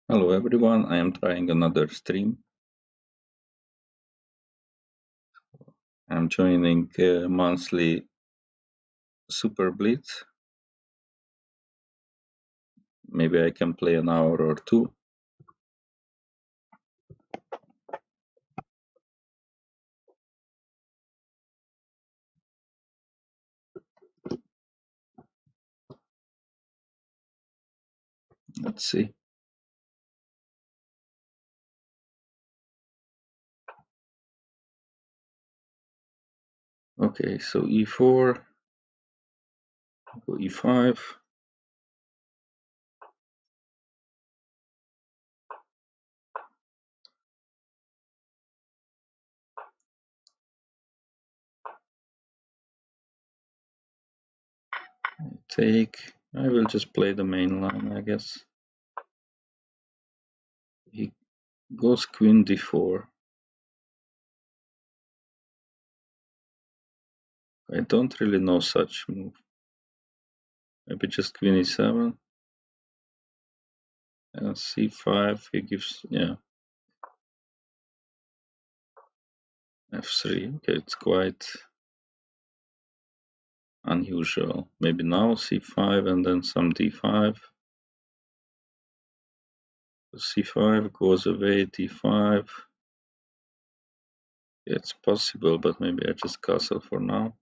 Hello everyone, I am trying another stream. I'm joining monthly SuperBlitz. Maybe I can play an hour or two. Let's see. Okay, so e4, go e5. Take. I will just play the main line, I guess. He goes queen d4. I don't really know such move. Maybe just queen e7 and c5. He gives, yeah, f3. Okay, it's quite unusual. Maybe now c5 and then some d5. c5 goes away, d5. It's possible, but maybe I just castle for now.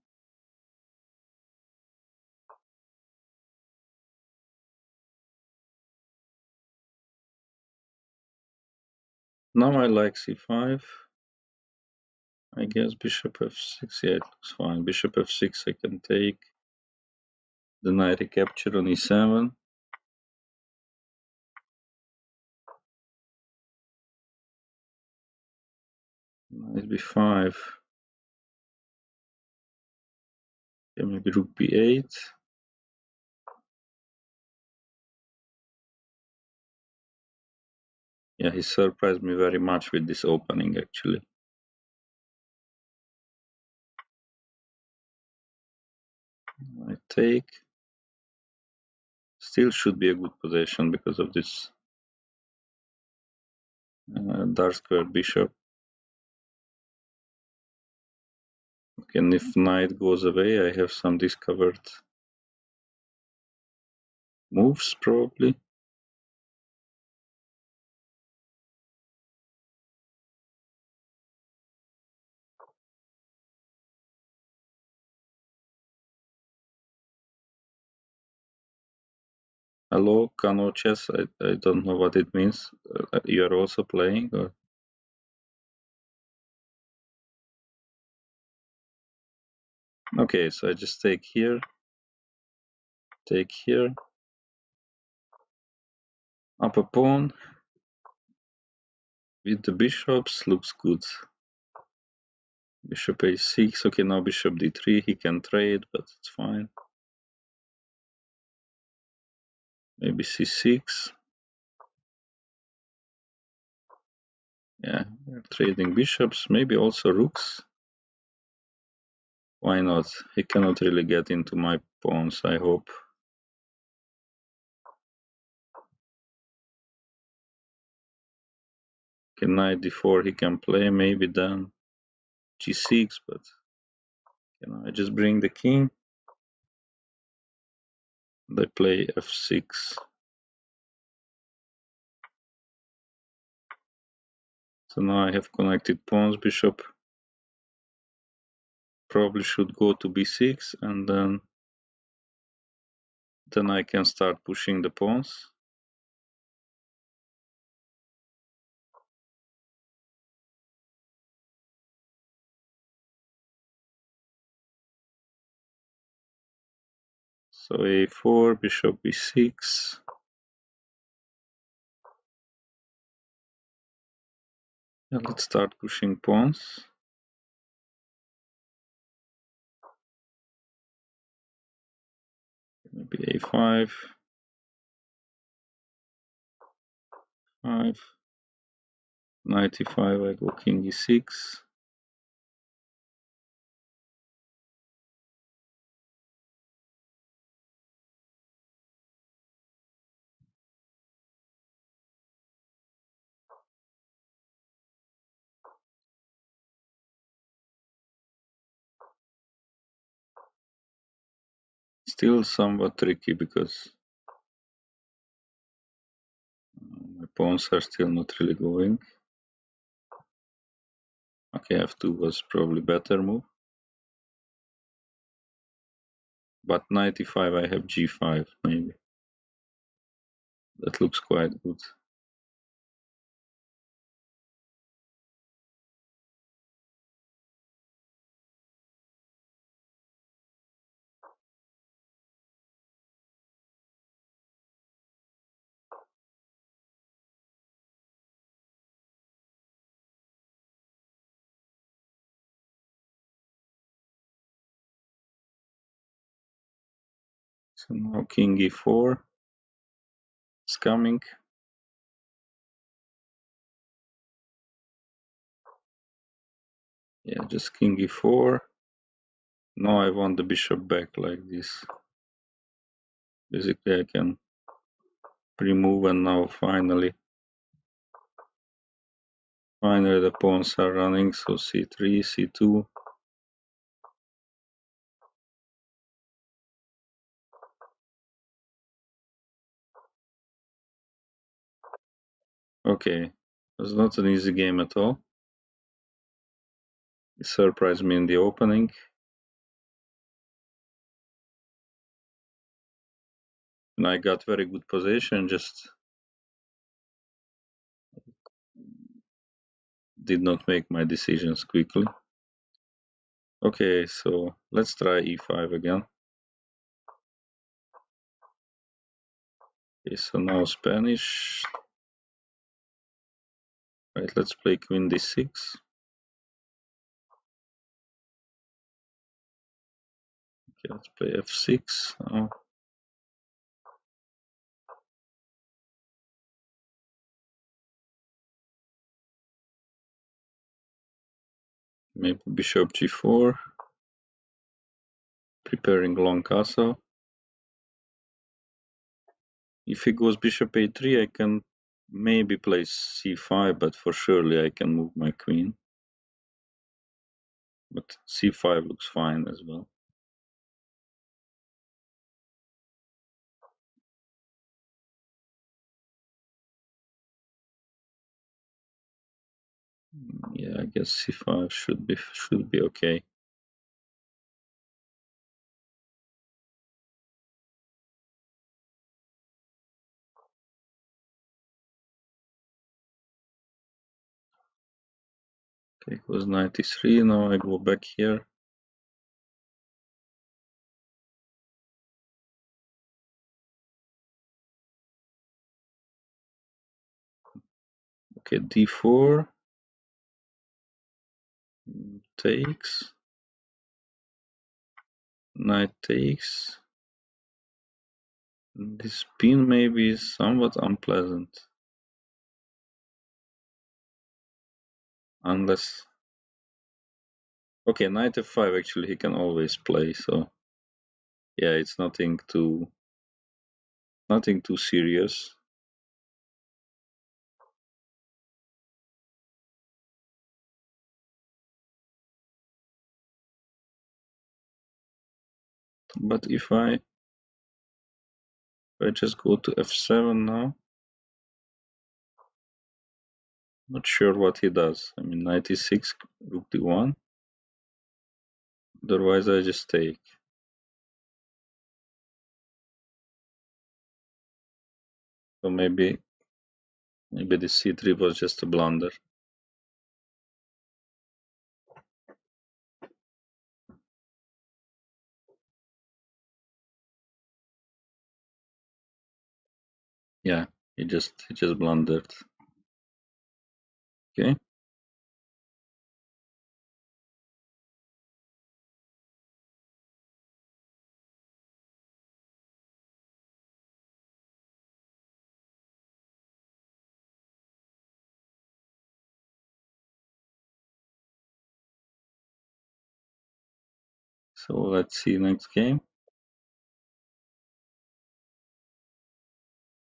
Now I like c5. I guess bishop f6. Yeah, it looks fine. Bishop f6 I can take. Then I recapture on e7. Knight b5. Yeah, maybe rook b8. Yeah, he surprised me very much with this opening actually. I take. Still should be a good position because of this dark square bishop. And if knight goes away, I have some discovered moves probably. Hello, Kano Chess. I don't know what it means. You are also playing? Or? Okay, so I just take here, up a pawn with the bishops, looks good. Bishop a6, okay, now bishop d3, he can trade, but it's fine. Maybe c6. Yeah, we're trading bishops, maybe also rooks. Why not? He cannot really get into my pawns, I hope. Okay, knight d4 he can play, maybe then g6, but I just bring the king. They play f6. So now I have connected pawns. Bishop probably should go to b6, and then I can start pushing the pawns. So a4, bishop b6. Yeah, let's start pushing pawns. Maybe a5, 5, knight e5, I go king e6. still somewhat tricky because my pawns are still not really going. Okay, f2 was probably better move. But knight e5, I have g5 maybe. That looks quite good. So now king e4 is coming. Yeah, just king e4. Now I want the bishop back like this. Basically I can pre-move, and now finally the pawns are running, so c3, c2. Okay, it was not an easy game at all. It surprised me in the opening. And I got very good position, just did not make my decisions quickly. Okay, so let's try e5 again. Okay, so now Spanish. Right, let's play queen d6. Okay, let's play f6 now. Maybe bishop g4. Preparing long castle. If he goes bishop a3, I can maybe play c5, but for surely I can move my queen. But c5 looks fine as well. Yeah, I guess c5 should be okay. Okay, it was 93. Now I go back here. Okay, d4 takes. Knight takes. This pin maybe is somewhat unpleasant. Unless... Okay, knight f5 actually he can always play, so... Yeah, it's nothing too serious. But if I just go to f7 now, not sure what he does. I mean, knight e6, rook d1. Otherwise, I just take. So maybe the c3 was just a blunder. Yeah, he just blundered. Okay. So let's see next game.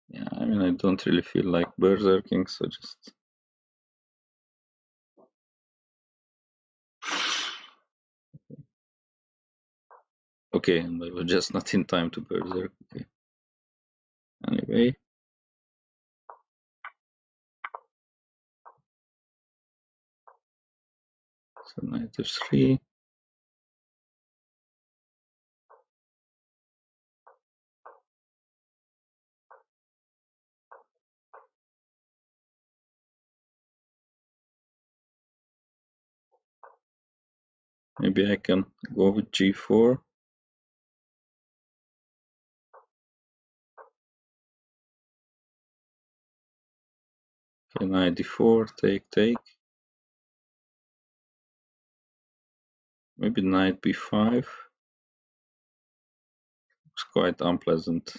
Yeah, I mean, I don't really feel like berserking, so just... Okay, and I was just not in time to berserk. Okay. Anyway. So knight f3. Maybe I can go with g4. Okay, knight d4, take. Maybe knight b5. It's quite unpleasant.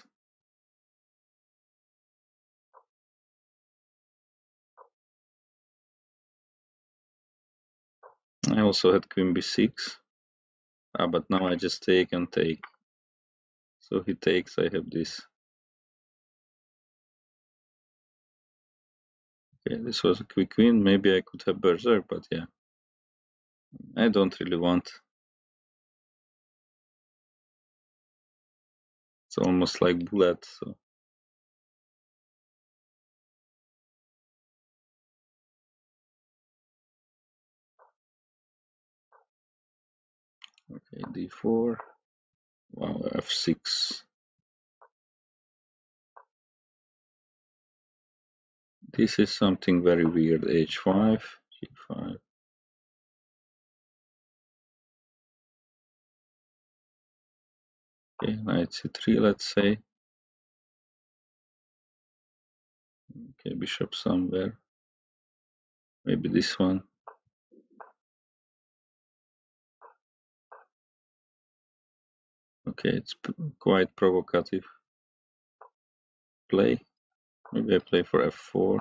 I also had queen b6. But now I just take and take. So he takes, I have this. Okay, this was a quick win. Maybe I could have berserk, but yeah. I don't really want. It's almost like bullet, so. Okay, d4. Wow, f6. This is something very weird. h5, g5. Okay, knight c3, let's say. Okay, bishop somewhere. Maybe this one. Okay, it's quite provocative play. Maybe I play for f4.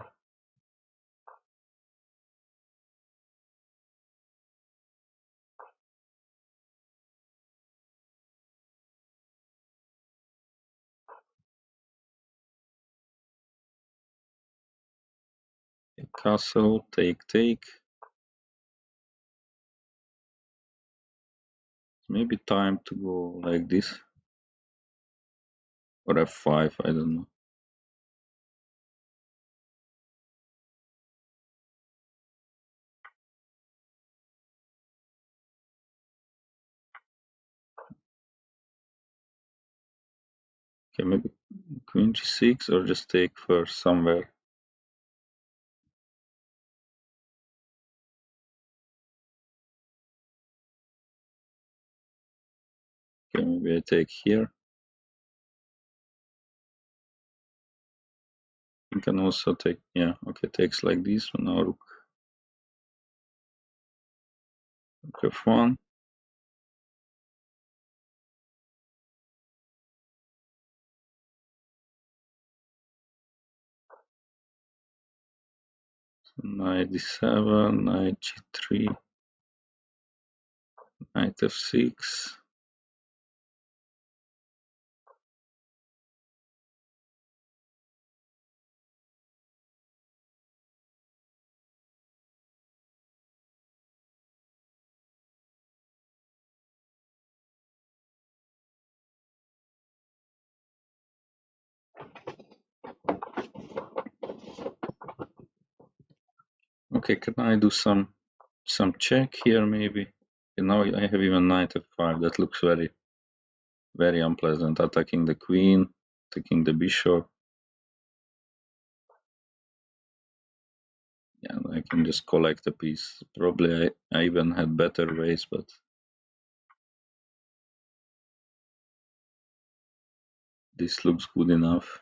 Okay, castle, take. Maybe time to go like this. Or f5, I don't know. Okay, maybe queen g6 or just take first somewhere. Okay, maybe I take here. You can also take, yeah, okay, takes like this. Now rook f1. Knight d7, knight g3, knight f6. Okay, can I do some check here maybe? Okay, now I have even knight f5. That looks very, very unpleasant. Attacking the queen, taking the bishop. Yeah, I can just collect a piece. Probably I even had better ways, but this looks good enough.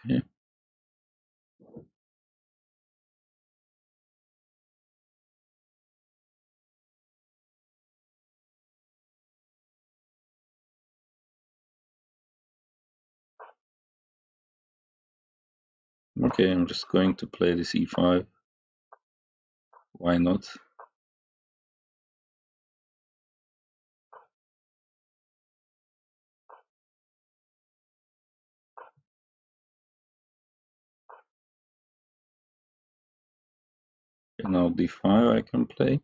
Okay. Okay, I'm just going to play this e5. Why not? Now d5 I can play.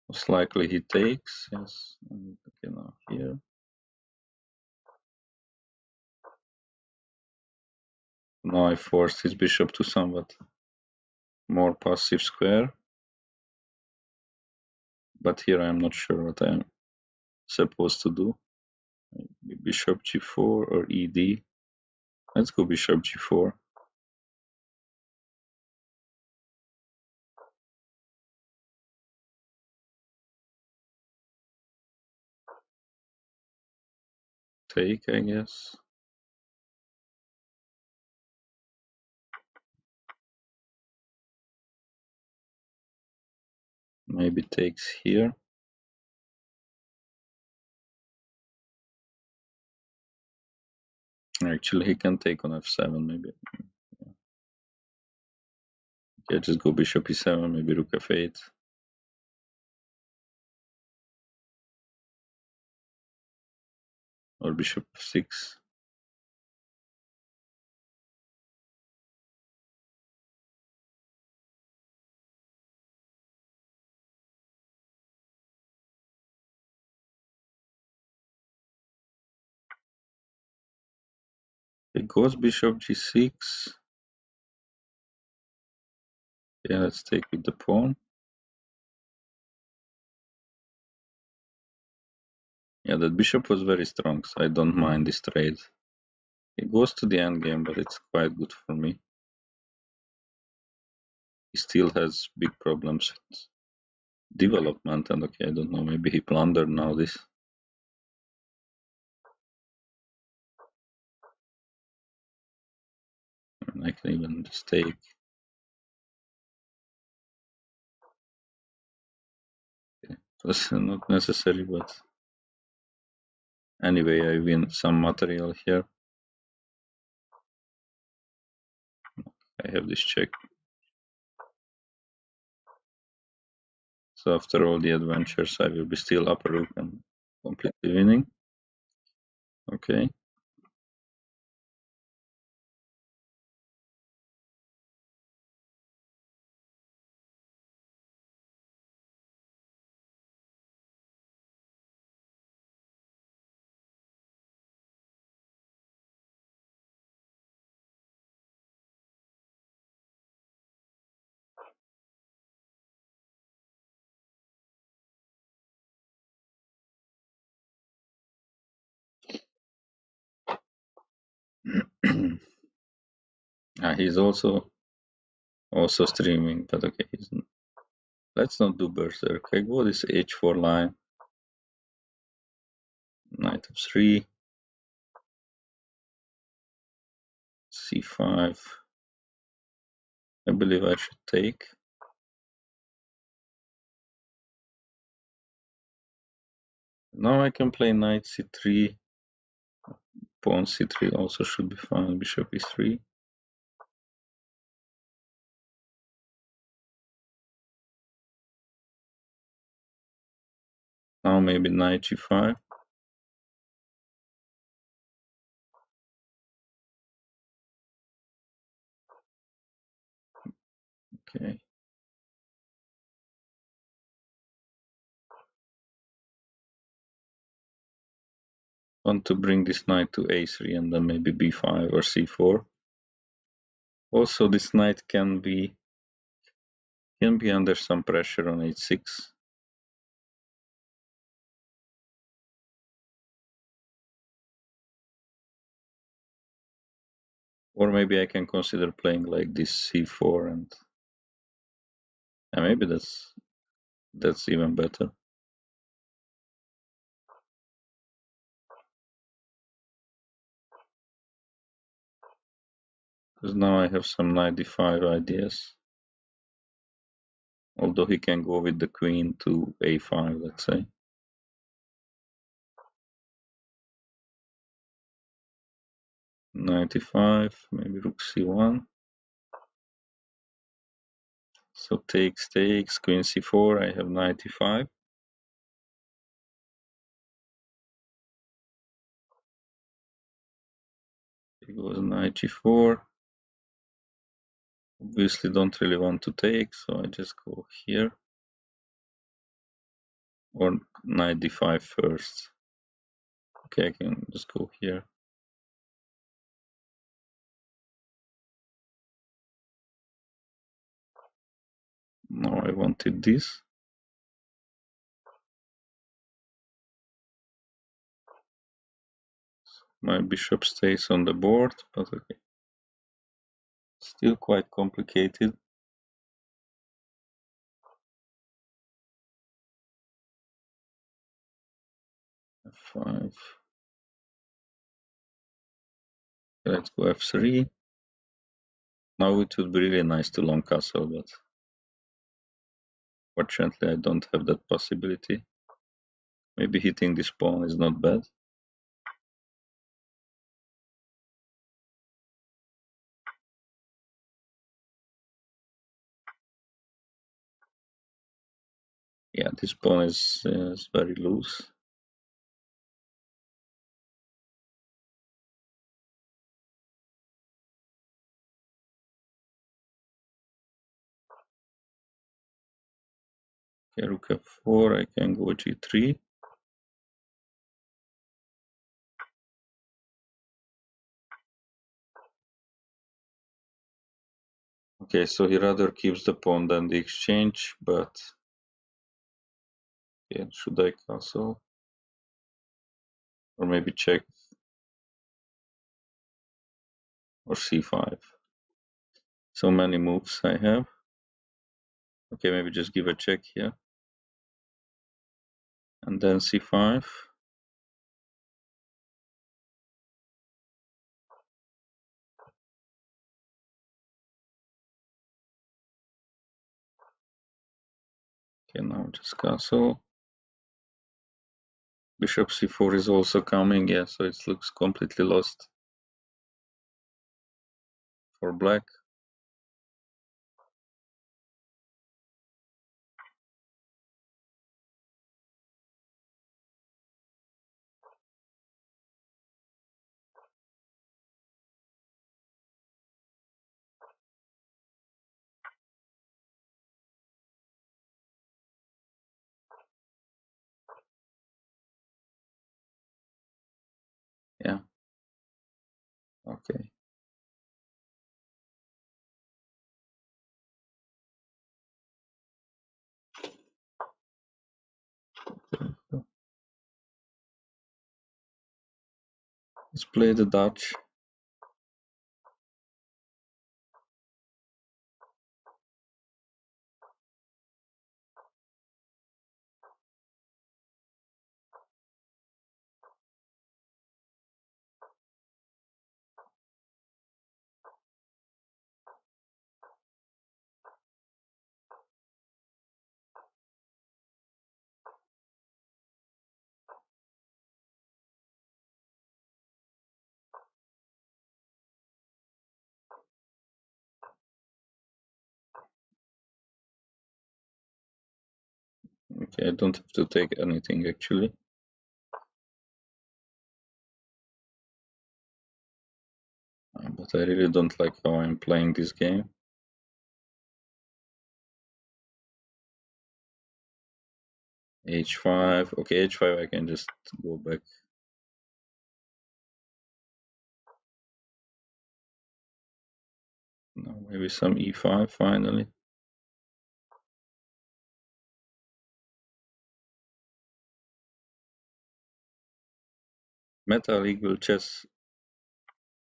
Most likely he takes, yes. And okay, now here. Now I forced his bishop to somewhat more passive square. But here I'm not sure what I'm supposed to do. Maybe bishop g4 or ed. Let's go bishop g4. Take, I guess. Maybe takes here. Actually, he can take on f7, maybe. Yeah, just go bishop e7, maybe rook f8. Or bishop f6. It goes bishop g6. Yeah, let's take with the pawn. Yeah, that bishop was very strong, so I don't mind this trade. It goes to the endgame, but it's quite good for me. He still has big problems with development, and okay, I don't know, maybe he plundered now this. And I can even just take. Okay. It was not necessary, but anyway, I win some material here. I have this check. So after all the adventures, I will be still upper rook and completely winning. Okay. He's also streaming, but okay, let's not do berserk. I go this h4 line, knight f3, c5. I believe I should take. Now I can play knight c3, pawn c3 also should be fine, bishop e3. Now maybe knight g5. Okay. Want to bring this knight to a3 and then maybe b5 or c4. Also, this knight can be under some pressure on h6. Or maybe I can consider playing like this c4 and maybe that's even better. Because now I have some knight d5 ideas. Although he can go with the queen to a5, let's say. Knight e5, maybe rook c1. So takes, queen c4, I have knight e5. It goes knight g4. Obviously don't really want to take, so I just go here. Or knight d5 first. Okay, I can just go here. Now I wanted this. My bishop stays on the board, but okay. Still quite complicated. F5. Let's go f3. Now it would be really nice to long castle, but fortunately I don't have that possibility. Maybe hitting this pawn is not bad. Yeah, this pawn is very loose. Okay, rook f4, I can go g3. Okay, so he rather keeps the pawn than the exchange, but yeah, should I castle? Or maybe check? Or c5? So many moves I have. Okay, maybe just give a check here. And then c5. Okay, now just castle. Bishop c4 is also coming, yeah, so it looks completely lost for black. Yeah, okay. Let's play the Dutch. Okay, I don't have to take anything actually. But I really don't like how I'm playing this game. h5. Okay, h5 I can just go back. Now maybe some e5 finally. Meta Legal Chess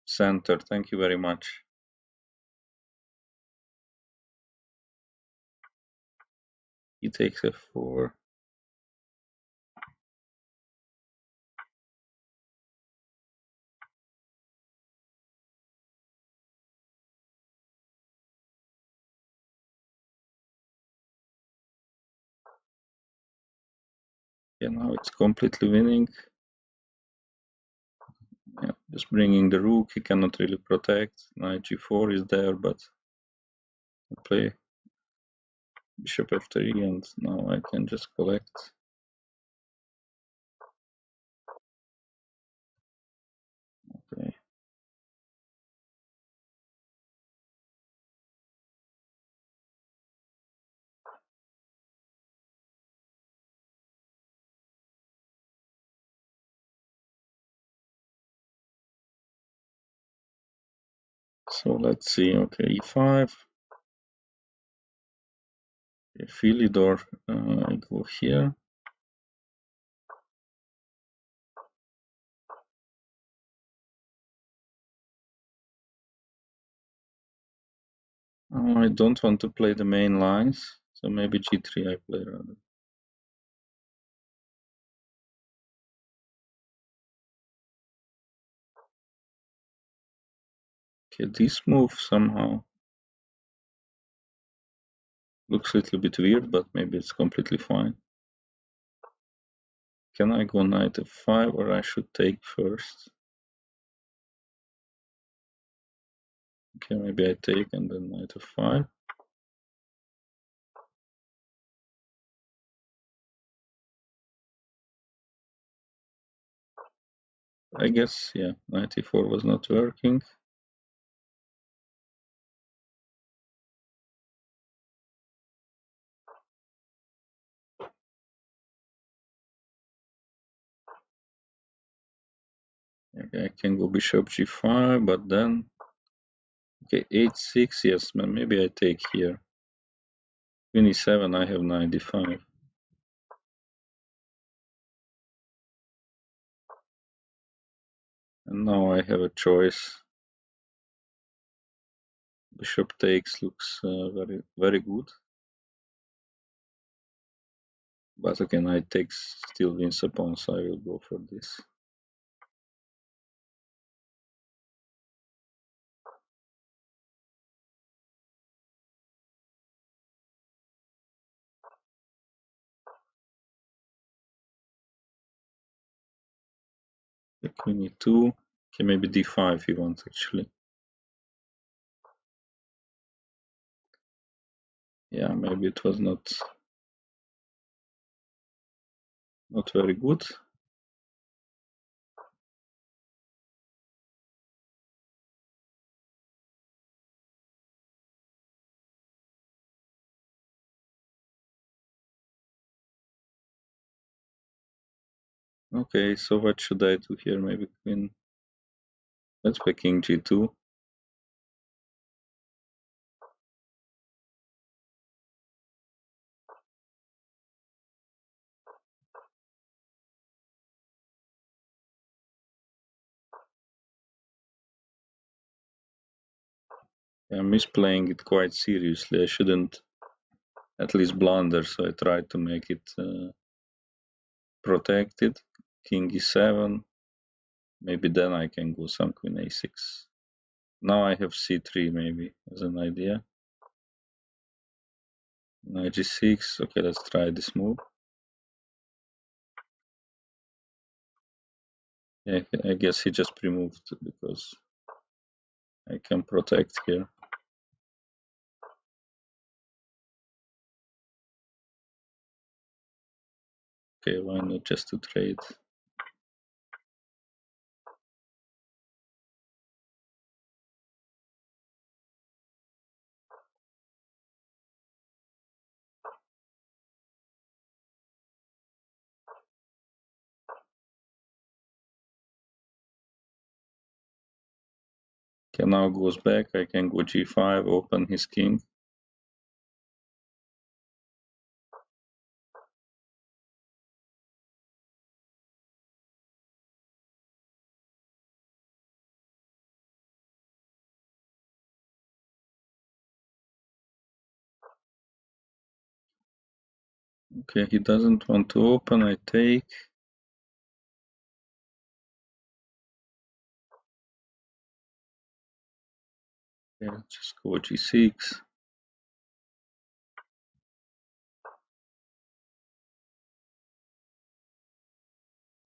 Center, thank you very much. He takes f4. Yeah, now it's completely winning. Yeah, just bringing the rook, he cannot really protect. Knight g4 is there, but I play bishop f3 and now I can just collect. Okay. So let's see. Okay, e5. Philidor, I go here. I don't want to play the main lines, so maybe g3 I play rather. Okay, this move somehow looks a little bit weird, but maybe it's completely fine. Can I go knight f5 or I should take first? Okay, maybe I take and then knight f5. I guess, yeah, knight e4 was not working. Okay, I can go bishop g5, but then, okay, h6, yes, man, maybe I take here. Queen e7, I have knight d5. And now I have a choice. Bishop takes looks very, very good. But again, knight takes still wins a pawn, so I will go for this. The queen e2. Okay, maybe d5 he wants actually. Yeah, maybe it was not very good. Okay, so what should I do here? Maybe queen. Let's play king g2. I'm misplaying it quite seriously. I shouldn't at least blunder, so I tried to make it protected. King e7. Maybe then I can go some queen a6. Now I have c3 maybe as an idea. Knight g6. Okay, let's try this move. Yeah, I guess he just pre-moved because I can protect here. Okay, why not just to trade? Okay, now goes back. I can go g5, open his king. Okay, he doesn't want to open. I take. Yeah, just go g6.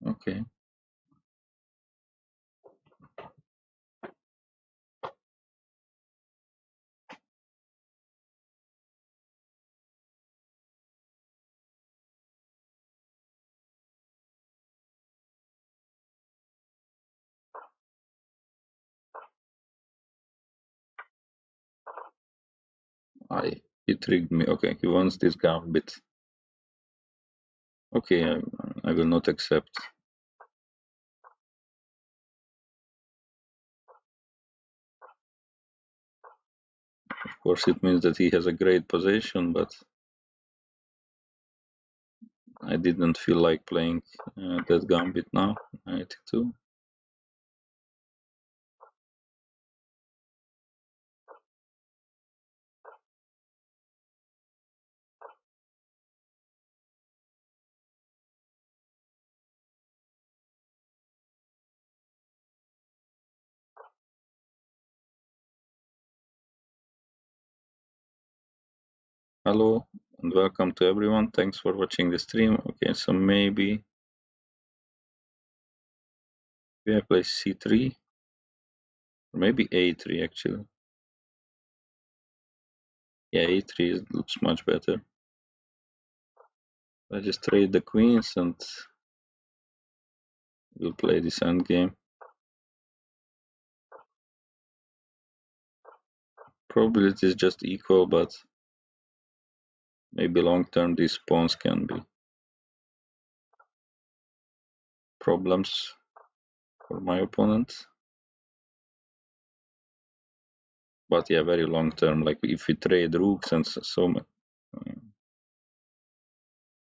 Okay. He tricked me. Okay, he wants this gambit. Okay, I will not accept. course, it means that he has a great position, but I didn't feel like playing that gambit now. 92. Hello and welcome to everyone. Thanks for watching the stream. Okay, so maybe we have played c3 or maybe a3 actually. Yeah, a3 looks much better. I just trade the queens and we'll play this endgame. Probably it is just equal, but maybe long term these pawns can be problems for my opponent. But yeah, very long term. Like if we trade rooks and so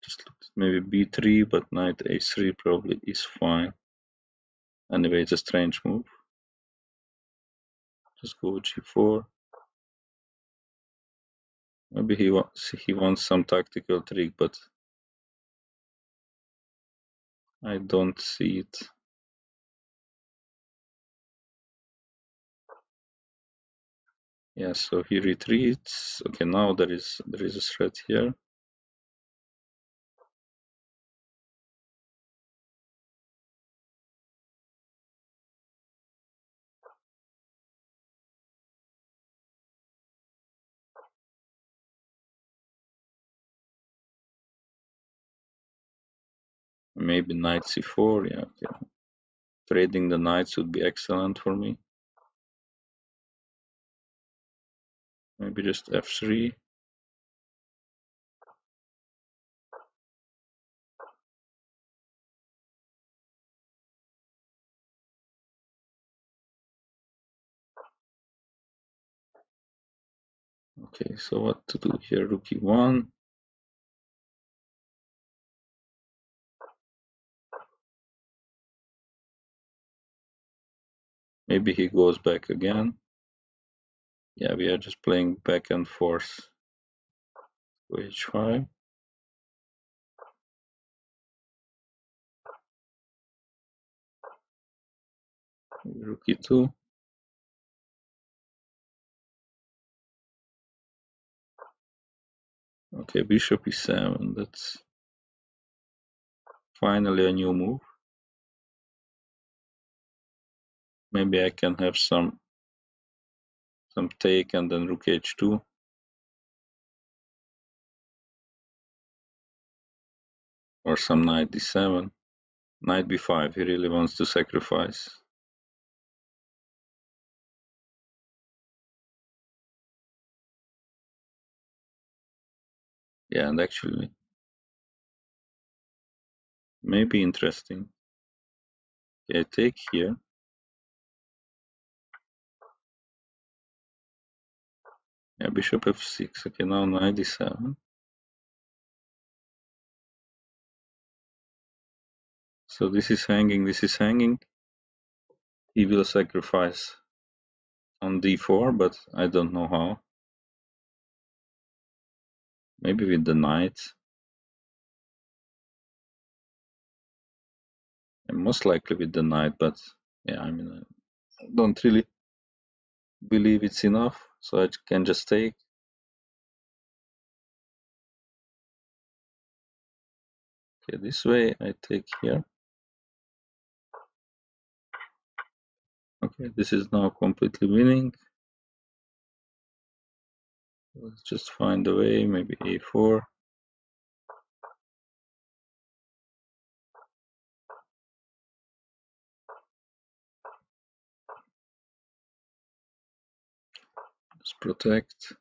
just look at maybe b3, but knight a3 probably is fine. Anyway, it's a strange move. Just go g4. Maybe he wants some tactical trick, but I don't see it. Yeah, so he retreats. Okay, now there is a threat here. Maybe knight c4. Yeah, okay. Trading the knights would be excellent for me. Maybe just f3. Okay, so what to do here? Rook e1. Maybe he goes back again. Yeah, we are just playing back and forth. Go h5. Rook e2. Okay, bishop e7. That's finally a new move. Maybe I can have some take and then rook h2. Or some knight d7. Knight b5. He really wants to sacrifice. Yeah, and actually, maybe interesting. Okay, I take here. Yeah, bishop f6. Okay, now knight d7. So this is hanging, this is hanging. He will sacrifice on d4, but I don't know how. Maybe with the knight. And most likely with the knight, but yeah, I mean, I don't really believe it's enough, so I can just take. Okay, this way I take here. Okay, this is now completely winning. Let's just find a way, maybe a4. Let's protect.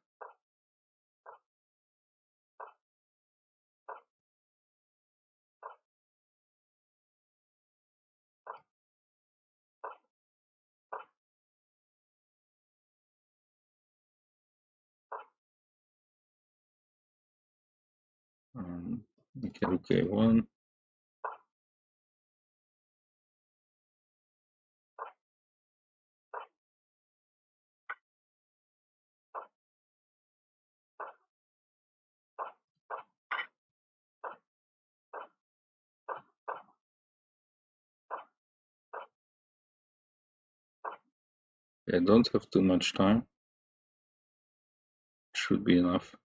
Okay, rook a1. I don't have too much time. Should be enough.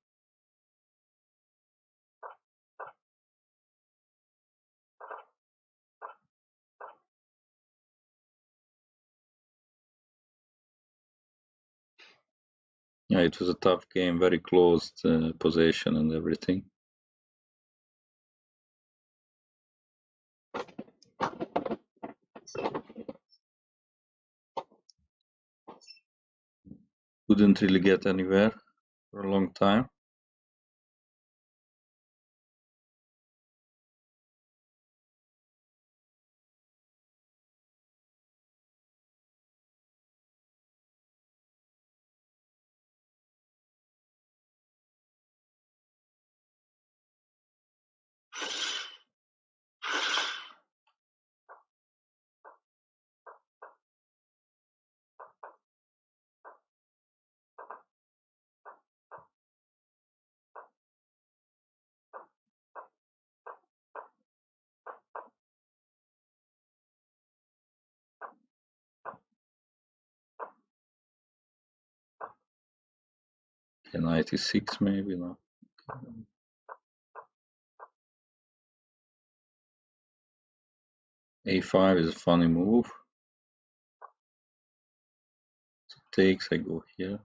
Yeah, it was a tough game, very closed possession and everything. Couldn't really get anywhere for a long time. Okay, 96 maybe, no. A5 is a funny move. So takes, I go here.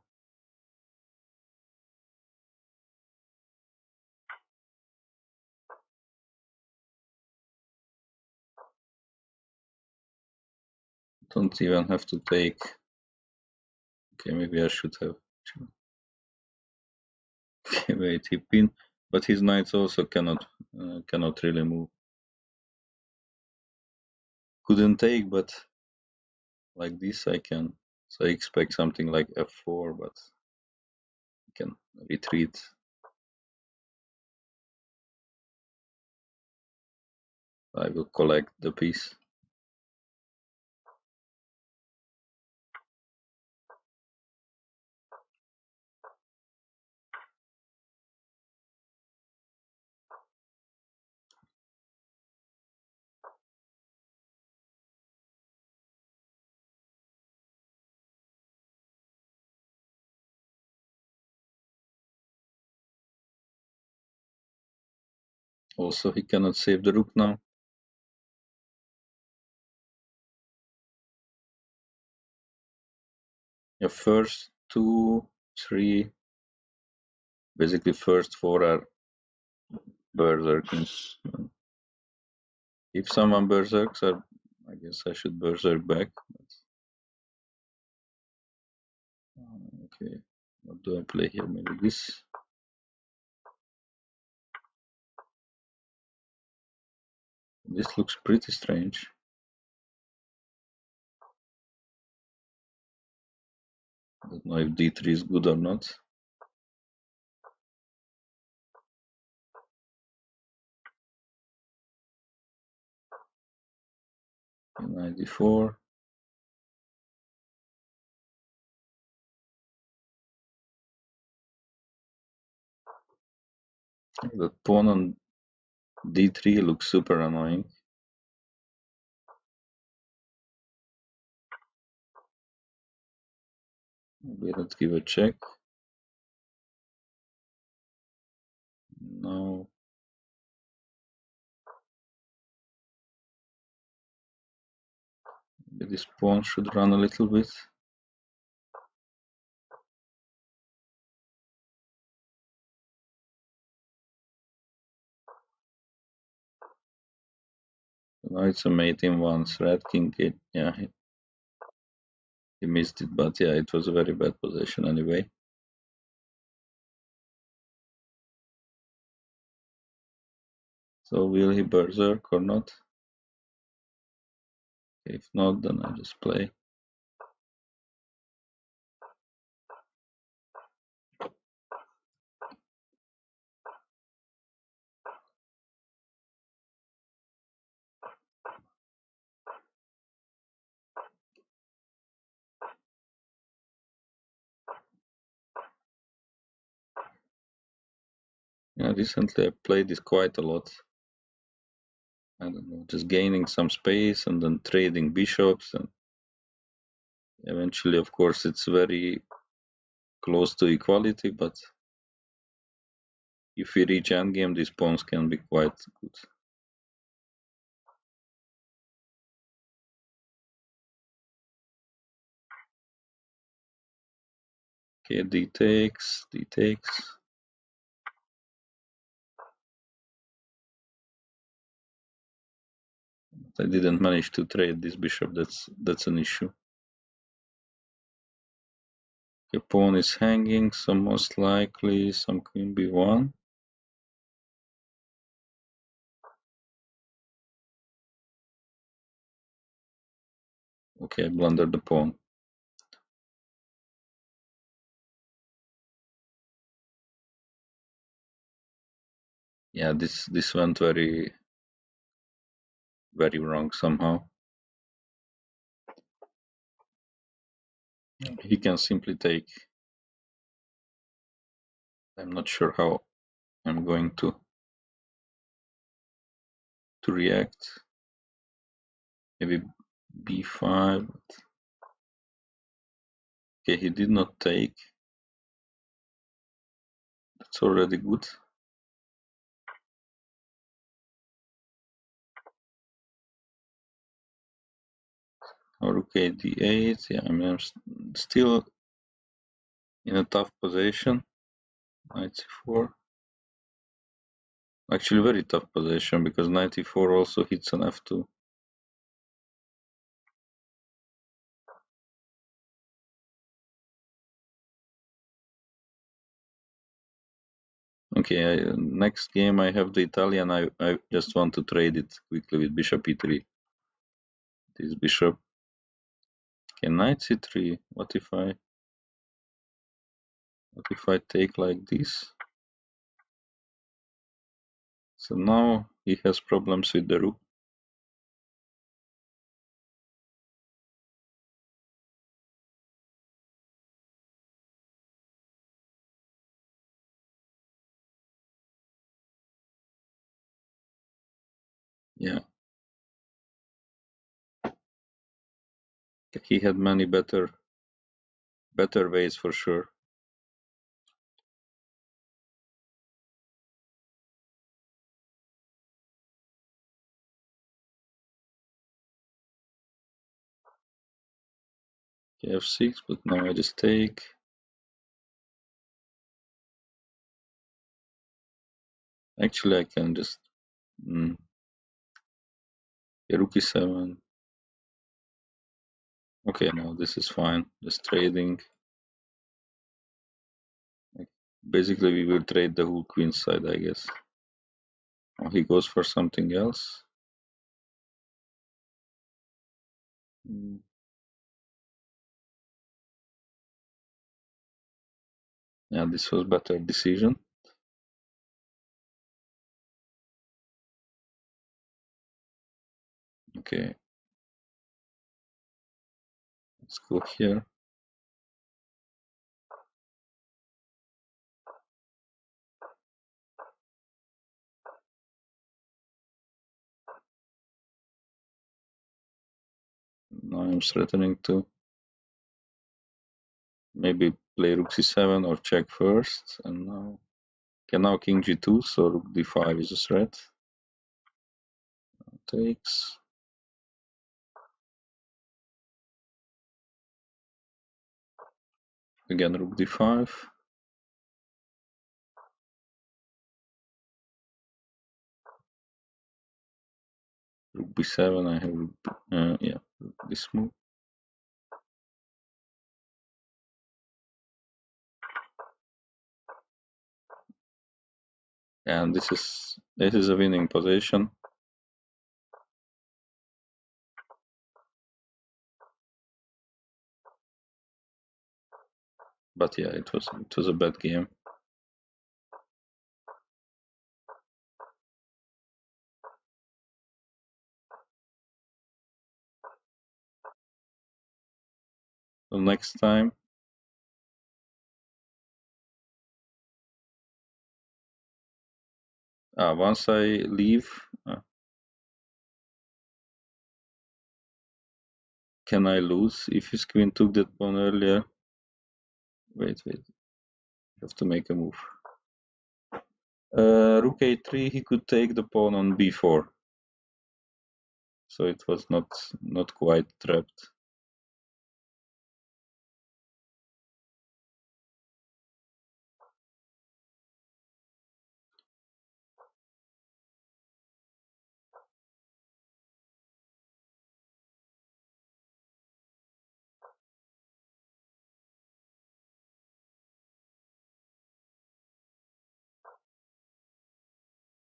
Don't even have to take. Okay, maybe I should have. Okay, wait, he pinned, but his knights also cannot really move. Couldn't take, but like this I can. So I expect something like f4, but I can retreat. I will collect the piece. Also, he cannot save the rook now. Yeah, first 2, 3, basically first 4 are berserkings. If someone berserks, I guess I should berserk back. Okay, what do I play here? Maybe this. This looks pretty strange. I don't know if d3 is good or not. Knight d4. The pawn on d3 looks super annoying. Maybe let's give a check. No. Maybe this pawn should run a little bit. Now it's a mate in once. Red king 8. Yeah, he missed it, but yeah, it was a very bad position anyway. So will he berserk or not? If not, then I just play. Yeah, recently I played this quite a lot. I don't know, just gaining some space and then trading bishops, and eventually, of course, it's very close to equality, but if we reach endgame, these pawns can be quite good. Okay, d takes, d takes. I didn't manage to trade this bishop. That's an issue. The pawn is hanging, so most likely some queen b1. Okay, I blundered the pawn. Yeah, this went very wrong somehow. He can simply take. I'm not sure how I'm going to react. Maybe b5. Okay, he did not take. That's already good. Or okay, d8. Yeah, I mean, I'm still in a tough position. Knight c4. Actually, very tough position because knight e4 also hits an f2. Okay, next game I have the Italian. I just want to trade it quickly with bishop e3. This bishop. Okay, knight c3. What if I take like this? So now he has problems with the rook. Yeah, he had many better ways for sure. Okay, f6, but now I just take. Actually, I can just rook e7. Okay, now this is fine. Just trading. Basically, we will trade the whole queen side, I guess. Oh, he goes for something else. Yeah, this was better decision. Okay, let's go here. Now I'm threatening to maybe play rook c7 or check first, and now now king g2, so rook d5 is a threat. Takes. Again rook d5. Rook b7. I have rook, this move. And this is a winning position. But yeah, it was a bad game. So next time Once I leave, can I lose if his queen took that pawn earlier? Wait, have to make a move. Rook a3, he could take the pawn on b4. So it was not quite trapped.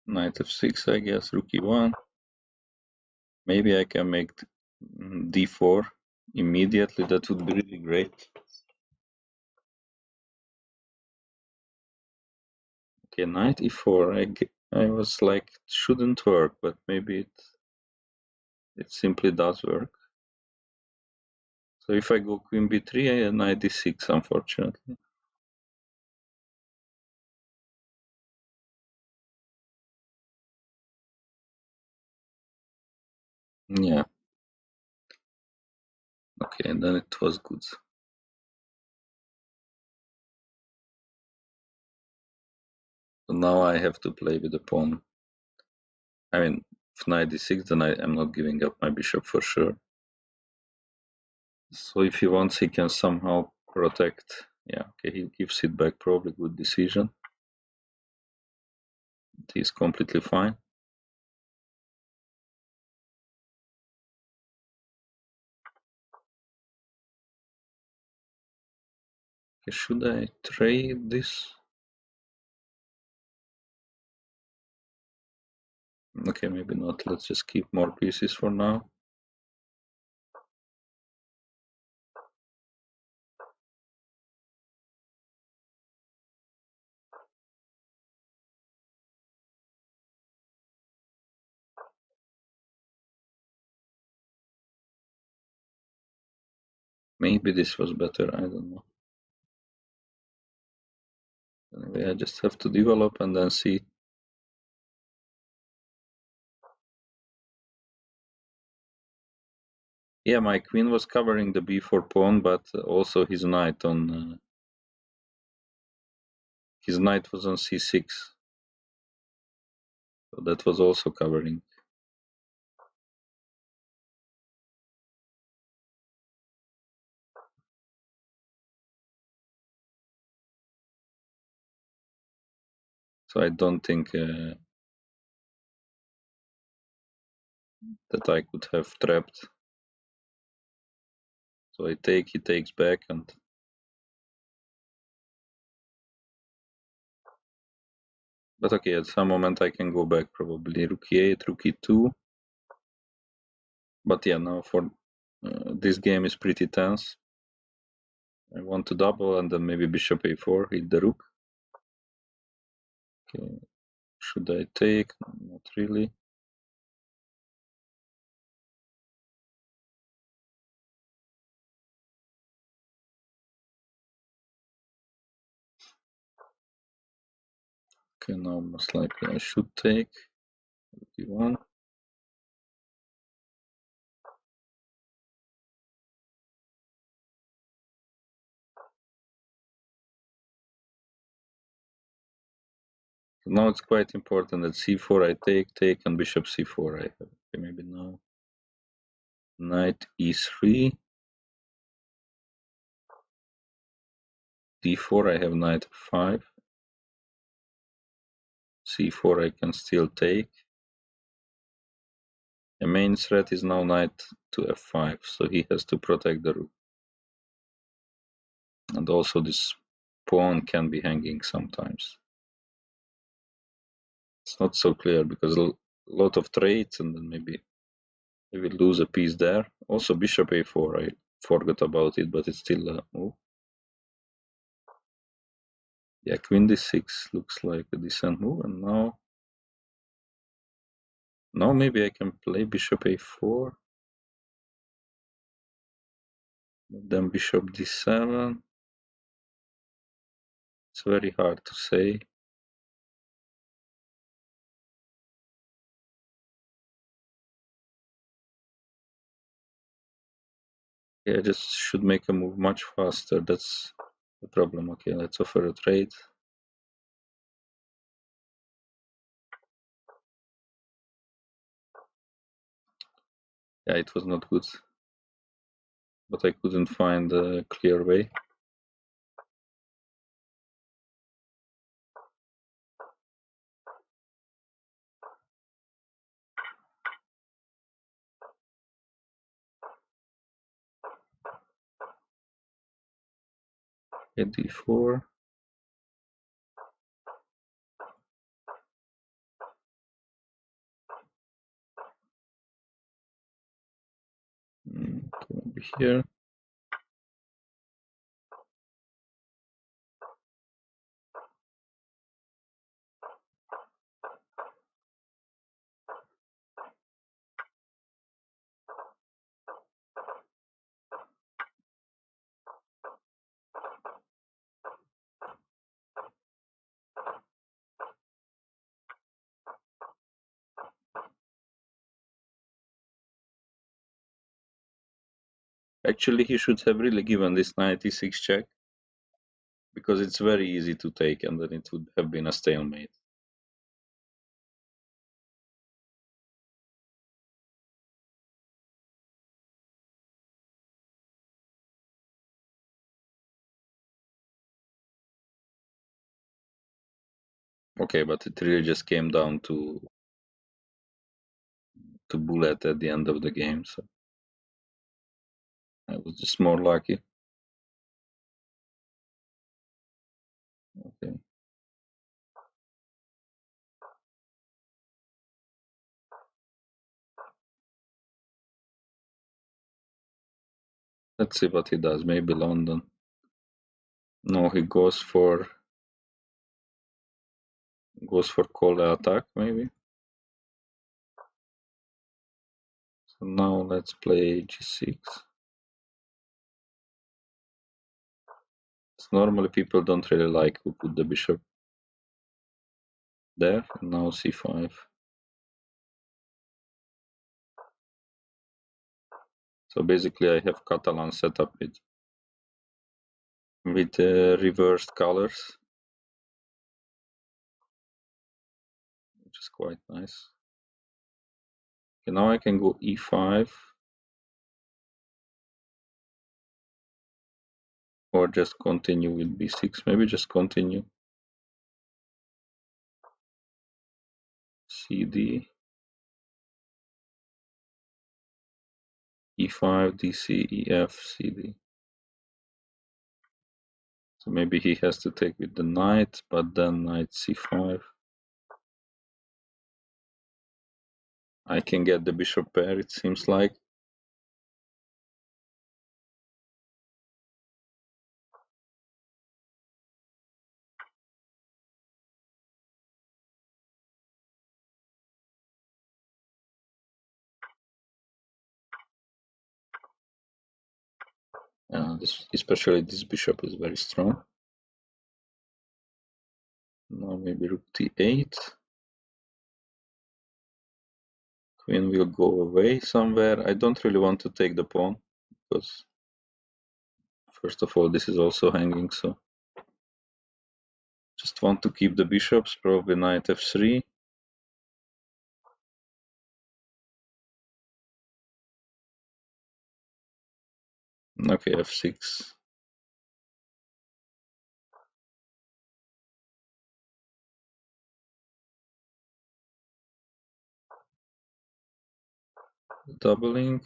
Knight f6, I guess, rook e1. Maybe I can make d4 immediately. That would be really great. Okay, knight e4. I was like, it shouldn't work, but maybe it simply does work. So if I go queen b3, knight d6, unfortunately. Yeah. Okay, and then it was good. So now I have to play with the pawn. I mean, if knight d6, then I'm not giving up my bishop for sure. So if he wants, he can somehow protect. Yeah, okay, he gives it back, probably good decision. He's completely fine. Okay, should I trade this? Okay, maybe not. Let's just keep more pieces for now. Maybe this was better, I don't know. Anyway, I just have to develop and then see. Yeah, my queen was covering the b4 pawn, but also his knight on his knight was on c6, so that was also covering. So I don't think that I could have trapped. So I take, he takes back, and but okay, at some moment I can go back, probably rook e8, rook e2. But yeah, now for this game is pretty tense. I want to double and then maybe bishop a4, hit the rook. Okay, should I take? Not really. Okay, now most likely I should take d1. Now it's quite important that c4 I take, and bishop c4 I have. Okay, maybe now knight e3, d4 I have knight f5, c4 I can still take. The main threat is now knight to f5, so he has to protect the rook. And also this pawn can be hanging sometimes. It's not so clear because a lot of trades, and then maybe we will lose a piece there. Also bishop a4, I forgot about it, but it's still a move. Yeah, queen d6 looks like a decent move, and now maybe I can play bishop a4, then bishop d7. It's very hard to say. Yeah, I just should make a move much faster. That's the problem. Okay, let's offer a trade. Yeah, it was not good, but I couldn't find a clear way. Okay, d4. Okay, maybe here. Actually, he should have really given this knight e6 check, because it's very easy to take, and then it would have been a stalemate. Okay, but it really just came down to bullet at the end of the game, so I was just more lucky. Okay. Let's see what he does. Maybe London. No, he goes for call attack, maybe. So now let's play g6. So normally people don't really like to put the bishop there. And now c5. So basically I have Catalan set up with reversed colors, which is quite nice. Okay, now I can go e5, or just continue with b6. Maybe just continue. cd, e5, dc, ef, cd. So maybe he has to take with the knight, but then knight c5. I can get the bishop pair, it seems like. Especially this bishop is very strong. Now maybe rook d8. Queen will go away somewhere. I don't really want to take the pawn, because first of all this is also hanging, so just want to keep the bishops. Probably knight f3. Okay, f6. Doubling.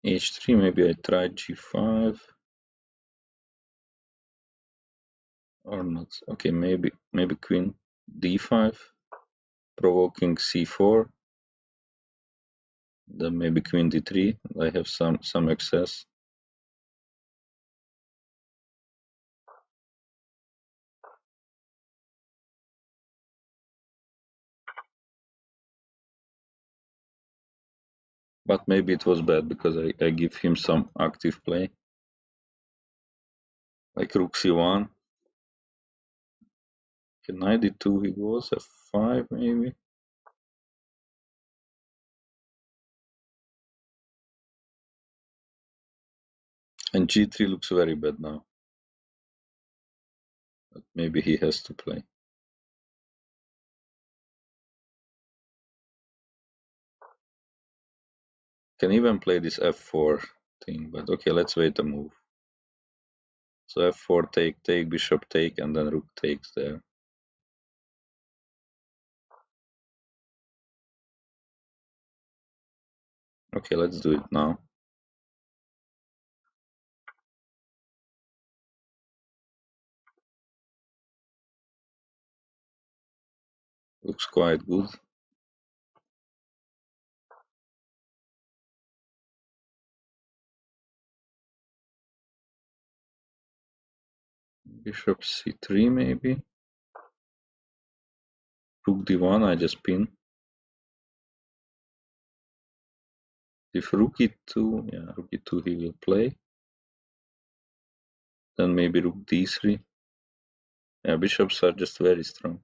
h3. Maybe I try g5 or not. Okay, maybe queen d5, provoking c4. Then maybe queen d3. I have some excess. But maybe it was bad because I give him some active play. Like rook c1. Okay, knight d2 he goes, f5 maybe. And g3 looks very bad now. But maybe he has to play. Can even play this f4 thing, but okay, let's wait a move. So f4 take, bishop take, and then rook takes there. Okay, let's do it now. Looks quite good. Bishop c3 maybe. Rook d1, I just pin. If rook e2, yeah, rook e2 he will play. Then maybe rook d3. Yeah, bishops are just very strong.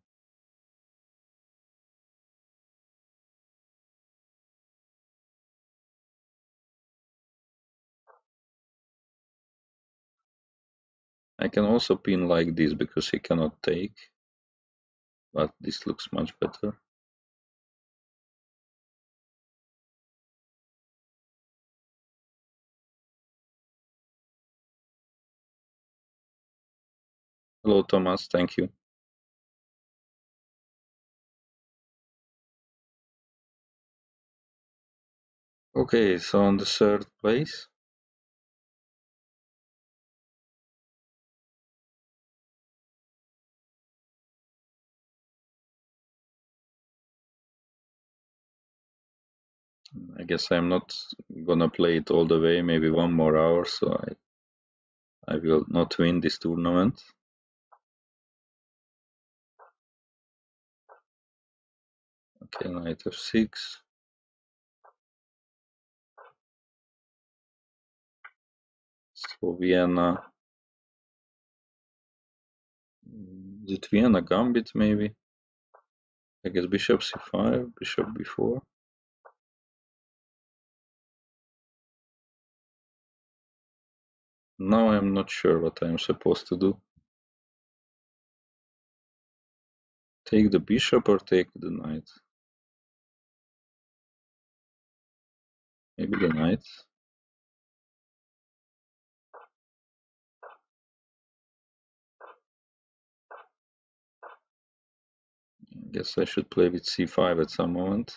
I can also pin like this because he cannot take. But this looks much better. Hello, Thomas. Thank you. Okay, so on the third place. I guess I'm not gonna play it all the way, maybe 1 more hour, so I will not win this tournament. Okay, knight f6. So Vienna. Is it Vienna gambit maybe? I guess bishop c5, bishop b4. Now I'm not sure what I'm supposed to do. Take the bishop or take the knight? Maybe the knight. I guess I should play with c5 at some moment.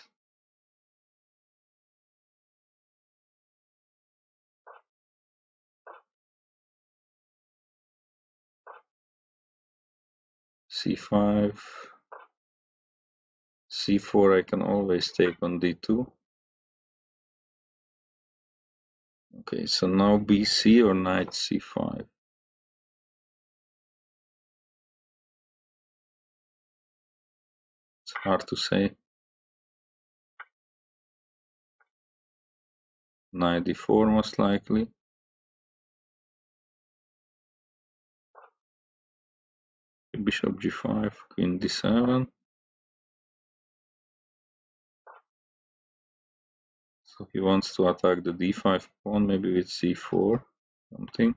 c5. c4 I can always take on d2. Okay, so now bc or knight c5. It's hard to say. Knight d4 most likely. Bishop g5, queen d7. So he wants to attack the d5 pawn, maybe with c4, something.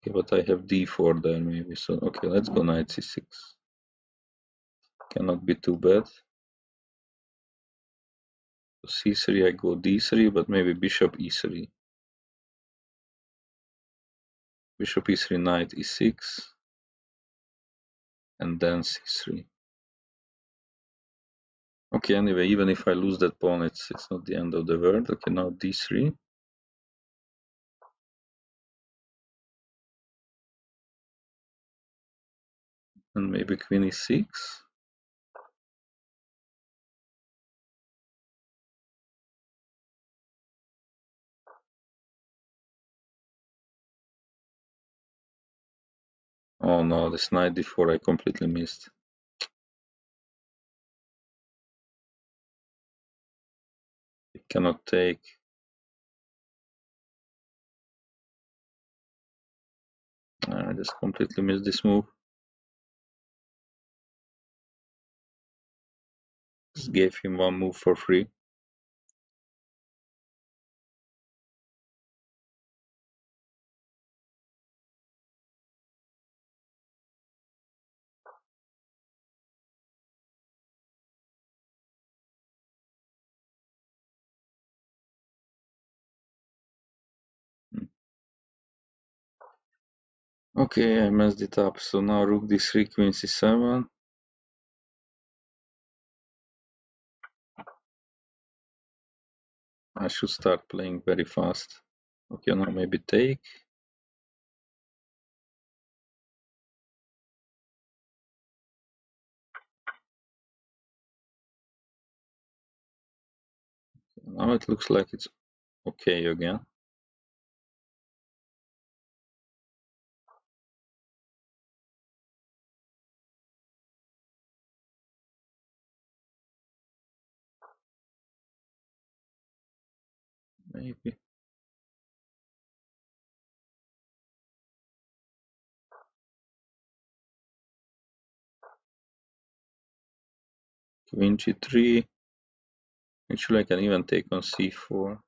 Okay, but I have d4 there maybe, so okay, let's go knight c6. Cannot be too bad. So c3 I go d3, but maybe bishop e3. Bishop e3, knight e6, and then c3. Okay, anyway, even if I lose that pawn, it's not the end of the world. Okay, now d3. And maybe queen e6. Oh no, this knight d4 I completely missed. It cannot take. I just completely missed this move. Just gave him one move for free. Okay, I messed it up. So now rook d3, queen c7. I should start playing very fast. Okay, now maybe take. Now it looks like it's okay again. Maybe. Queen g3. Actually, I can even take on c4.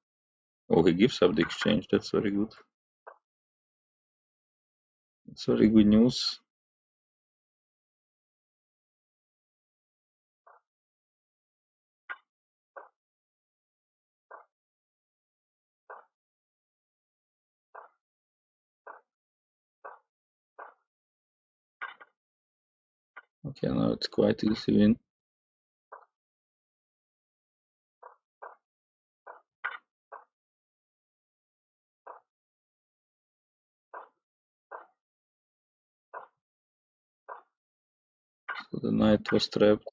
Oh, he gives up the exchange. That's very good. That's very good news. Okay, now it's quite easy win. So the knight was trapped.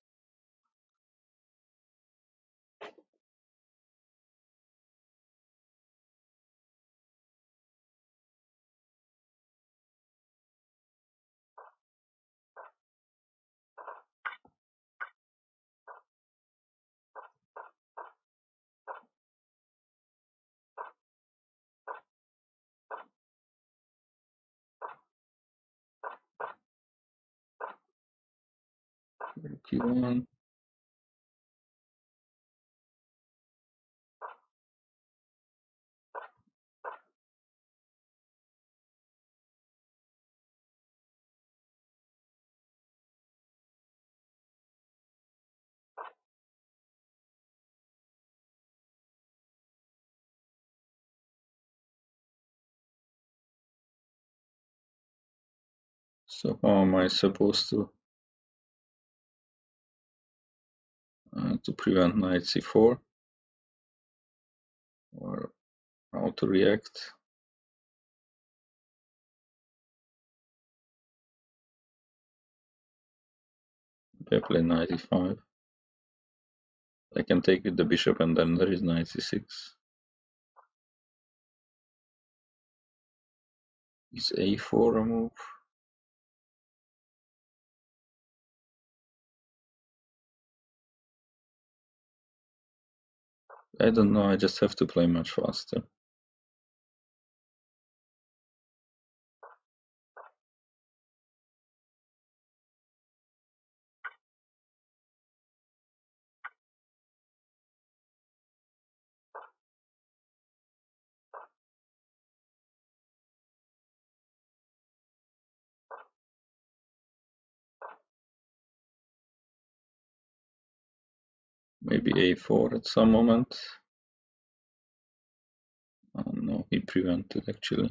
Rook e1. So how am I supposed to prevent knight c4? Or how to react? If I play knight e5, I can take with the bishop and then there is knight c6. Is a4 a move? I don't know, I just have to play much faster. Maybe a4 at some moment. Oh no, he prevented actually.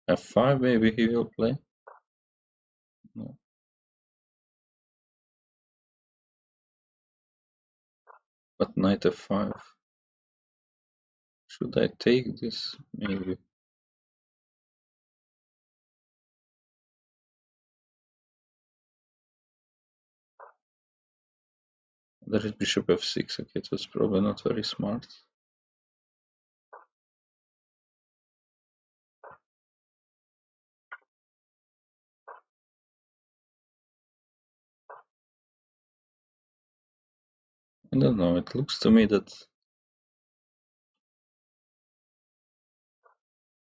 f5 maybe he will play. No. But knight f5. Should I take this? Maybe. There is bishop f6. Okay, it was probably not very smart. I don't know, it looks to me that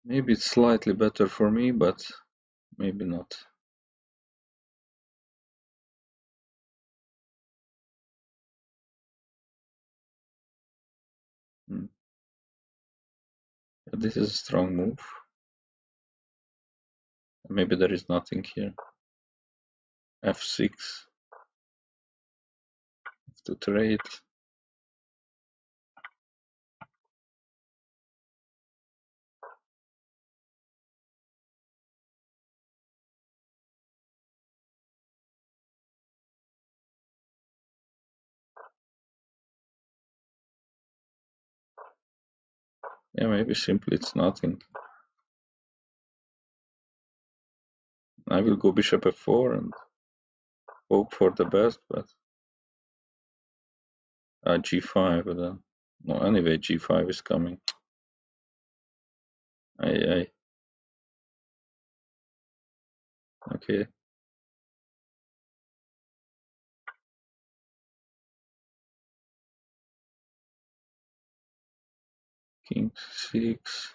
maybe it's slightly better for me, but maybe not. This is a strong move. Maybe there is nothing here. f6 to trade. Yeah, maybe simply it's nothing. I will go bishop f4 and hope for the best, but g5 then. No, anyway, g5 is coming. I okay. King 6.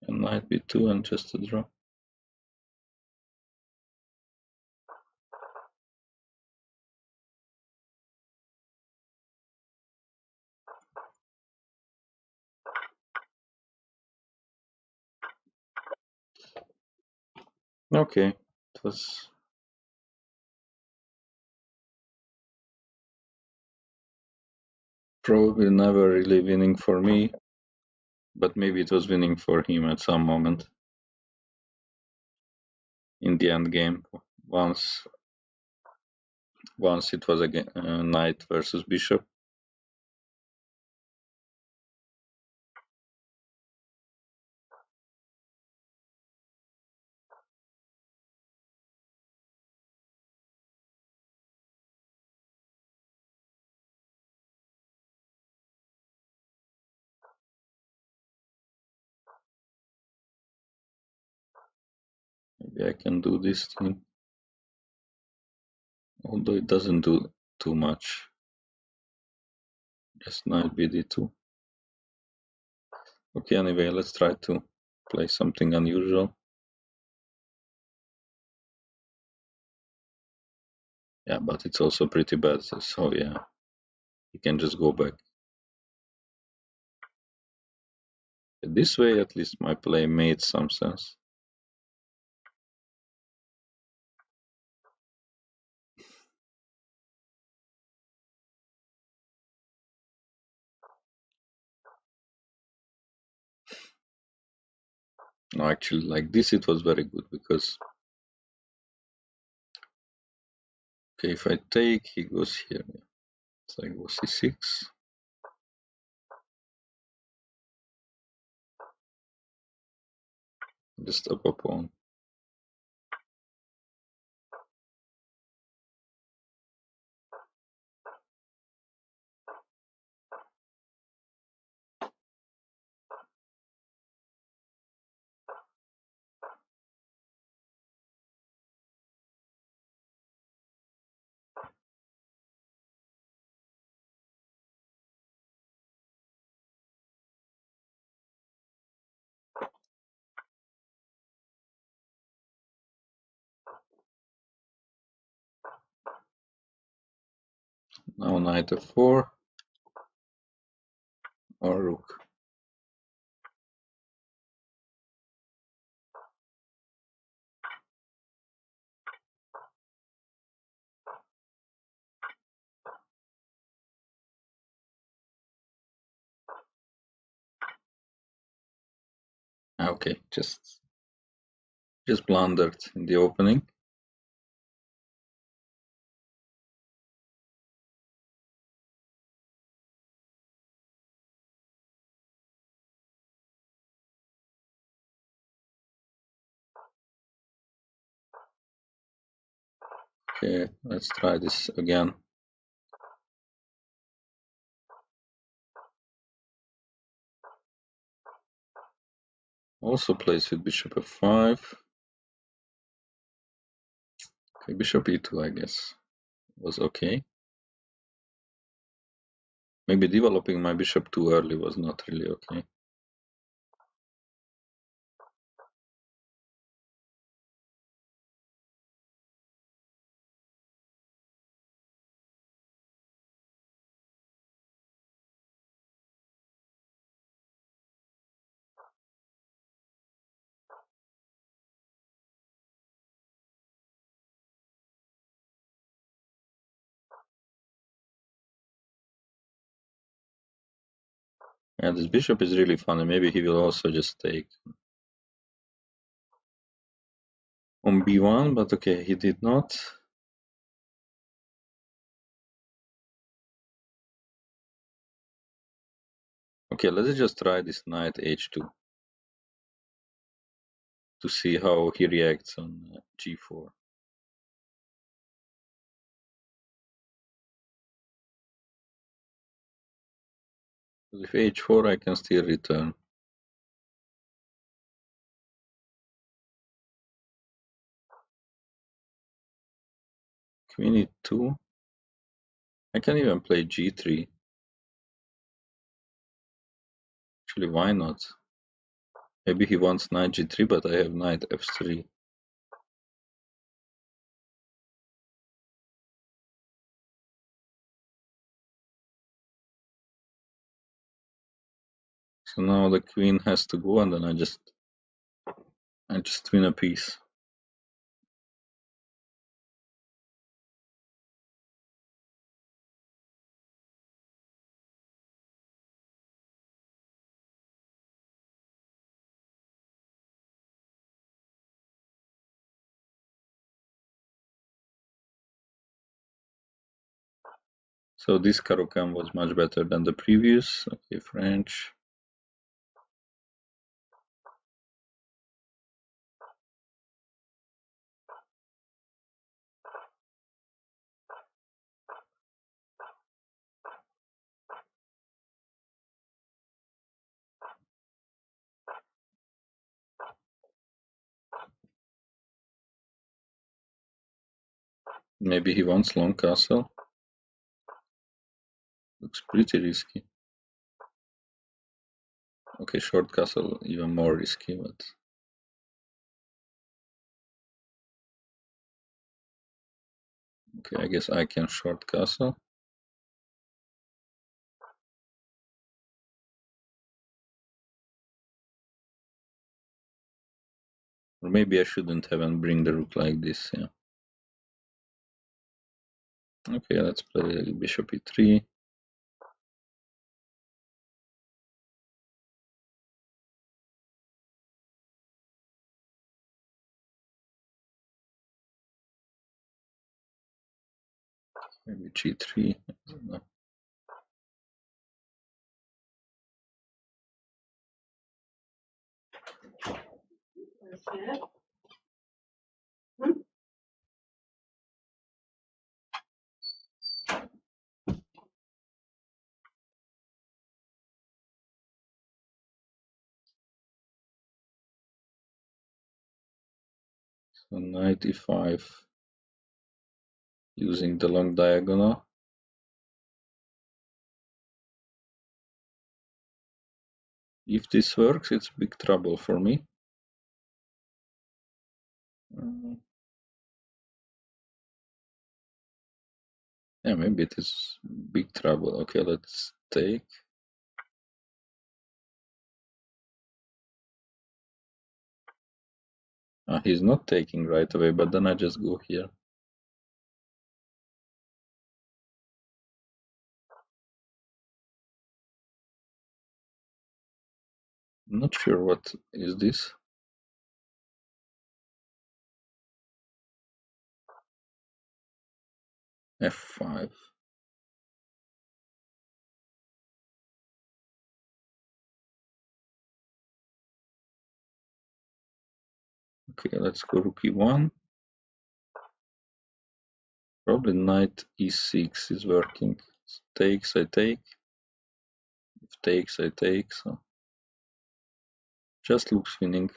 And knight b2 and just a draw. Okay, it was probably never really winning for me, but maybe it was winning for him at some moment in the end game. Once it was again knight versus bishop. Maybe I can do this thing, although it doesn't do too much. Just knight bd2. Okay, anyway, let's try to play something unusual. Yeah, but it's also pretty bad, so yeah, you can just go back. This way, at least my play made some sense. No, actually, like this, it was very good because, okay, if I take, he goes here. So I go c6. Just up a pawn. Now knight f4 or rook. Okay, just blundered in the opening. Okay, let's try this again. Also plays with bishop f5. Okay, bishop e2, I guess, was okay. Maybe developing my bishop too early was not really okay. Yeah, this bishop is really funny. Maybe he will also just take on b1, but okay, he did not. Okay, let's just try this knight h2 to see how he reacts on g4. With h4, I can still return. Queen e2. I can even play g3. Actually, why not? Maybe he wants knight g3, but I have knight f3. So now the queen has to go, and then I just win a piece. So this Caro-Kann was much better than the previous. Okay, French. Maybe he wants long castle. Looks pretty risky. Okay, short castle even more risky, but okay, I guess I can short castle. Or maybe I shouldn't have and bring the rook like this, yeah. Okay, let's play bishop e3. Maybe g3. I don't know. So knight e5 using the long diagonal. If this works, it's big trouble for me. Yeah, maybe it is big trouble. Okay, let's take. He's not taking right away, but then I just go here. I'm not sure what is this. F5. Okay, let's go rook e1. Probably knight e6 is working. Takes, I take. If takes, I take. So just looks winning.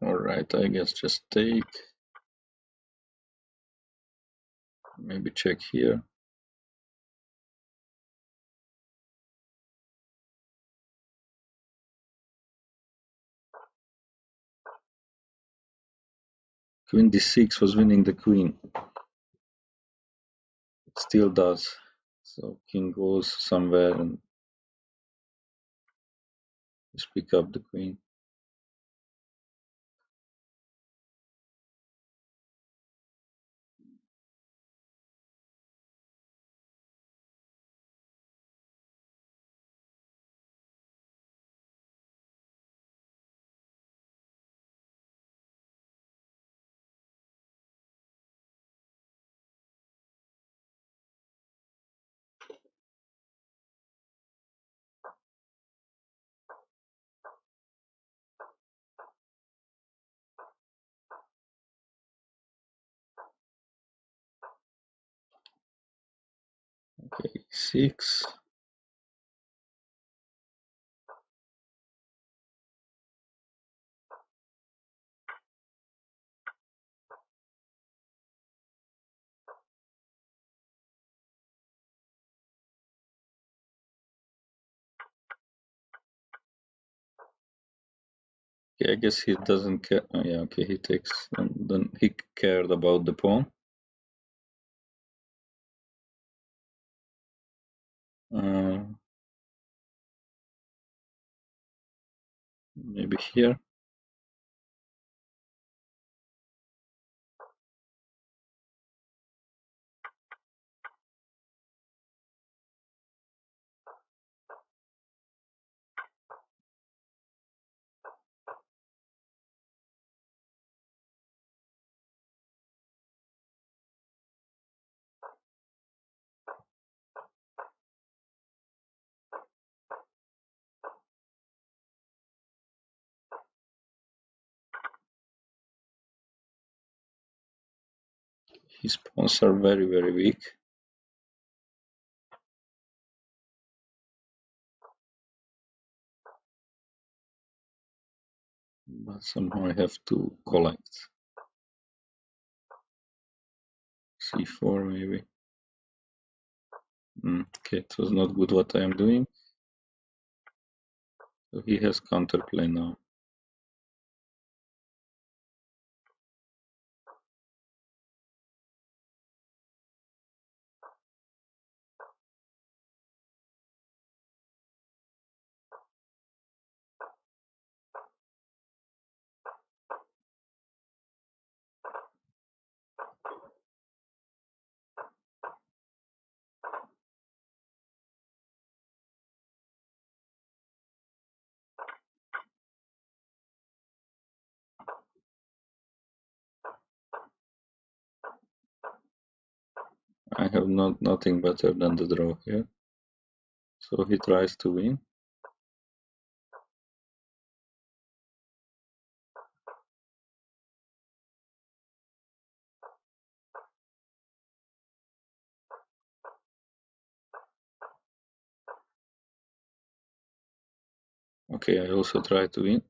Alright, I guess just take. Maybe check here. Queen d6 was winning the queen. It still does. So king goes somewhere and just pick up the queen. Okay, 6. Okay, I guess he doesn't care. Oh, yeah, okay, he takes. And then he cared about the pawn. Maybe here. His pawns are very, very weak. But somehow I have to collect. C4 maybe. Okay, it was not good what I am doing. So he has counterplay now. I have nothing better than the draw here. So he tries to win. Okay, I also try to win.